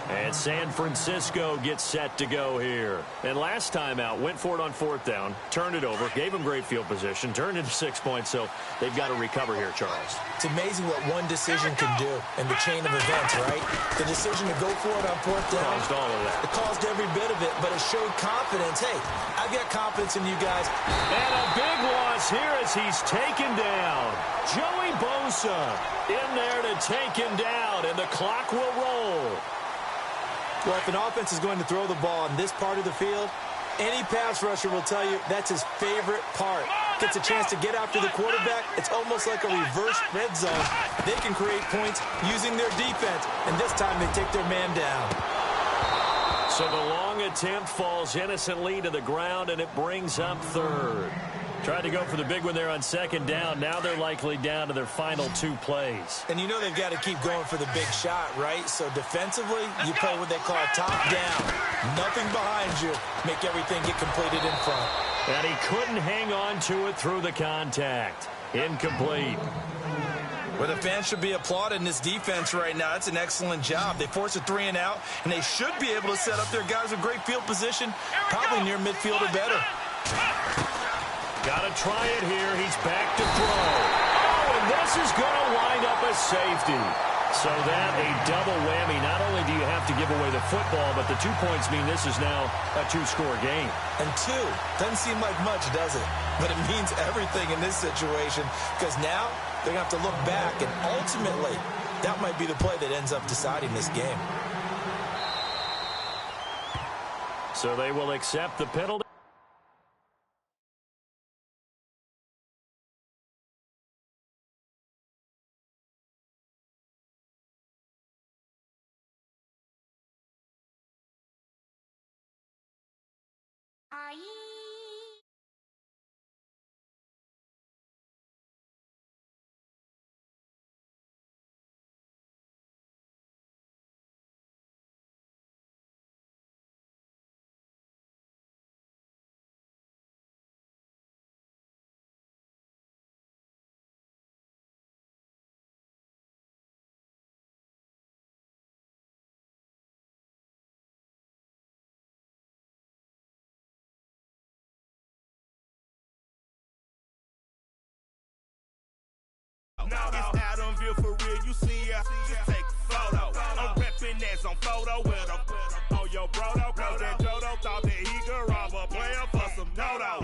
Speaker 6: And San Francisco gets set to go here. And last time out, went for it on 4th down, turned it over, gave him great field position, turned into 6 points, so they've got to recover here, Charles.
Speaker 7: It's amazing what one decision can do in the chain of events, right? The decision to go for it on 4th down.
Speaker 6: Caused all of that.
Speaker 7: It caused every bit of it, but it showed confidence. Hey, I've got confidence in you guys.
Speaker 6: And a big loss here as he's taken down. Joey Bosa in there to take him down, and the clock will roll.
Speaker 7: Well, if an offense is going to throw the ball in this part of the field, any pass rusher will tell you that's his favorite part. Gets a chance to get after the quarterback. It's almost like a reverse red zone. They can create points using their defense, and this time they take their man down.
Speaker 6: So the long attempt falls innocently to the ground, and it brings up 3rd. Tried to go for the big one there on 2nd down. Now they're likely down to their final 2 plays.
Speaker 7: And you know they've got to keep going for the big shot, right? So defensively, you play what they call top down. Nothing behind you. Make everything get completed in front.
Speaker 6: And he couldn't hang on to it through the contact. Incomplete.
Speaker 7: Well, the fans should be applauding this defense right now. It's an excellent job. They force a 3 and out, and they should be able to set up their guys with great field position, probably near midfield or better.
Speaker 6: Got to try it here. He's back to throw. Oh, and this is going to wind up a safety. So that a double whammy. Not only do you have to give away the football, but the 2 points mean this is now a 2-score game.
Speaker 7: And 2 doesn't seem like much, does it? But it means everything in this situation, because now they're going to have to look back, and ultimately that might be the play that ends up deciding this game.
Speaker 6: So they will accept the penalty.
Speaker 9: Now it's Adamville for real, you see ya, just take a photo. I'm reppin' as on photo with a on your brodo, cause that Jodo thought that he could rob a player for some dodo.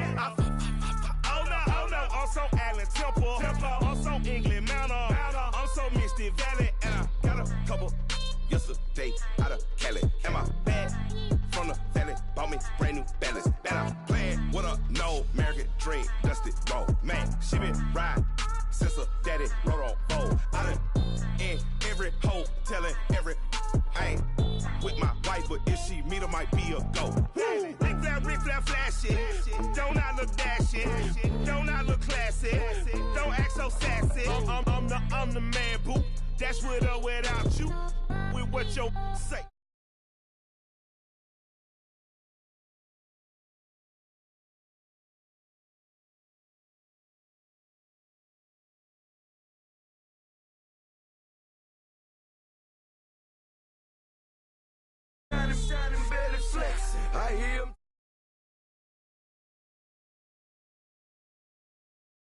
Speaker 9: Oh no, I'm so Allen Temple, I'm so England Mountain, I'm so Misty Valley, and I got a couple yesterday out of Cali. And my bag from the valley bought me brand new balance. And I'm playing with a no American dream, dusty roll. Man, she been riding since her daddy rode on fold. I done in every hole, telling every I ain't with my wife, but if she meet her, might be a go. Rick Flair flashing, don't I look dashing, don't I look classy, don't act so sassy. I'm the man, boo. That's with or without you, with what your say. I hear him.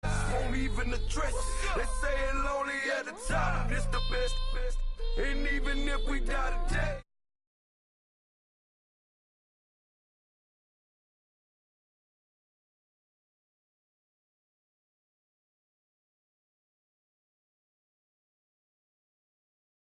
Speaker 9: Won't even address it. They say it lonely at the top. This the best. And even if we die today.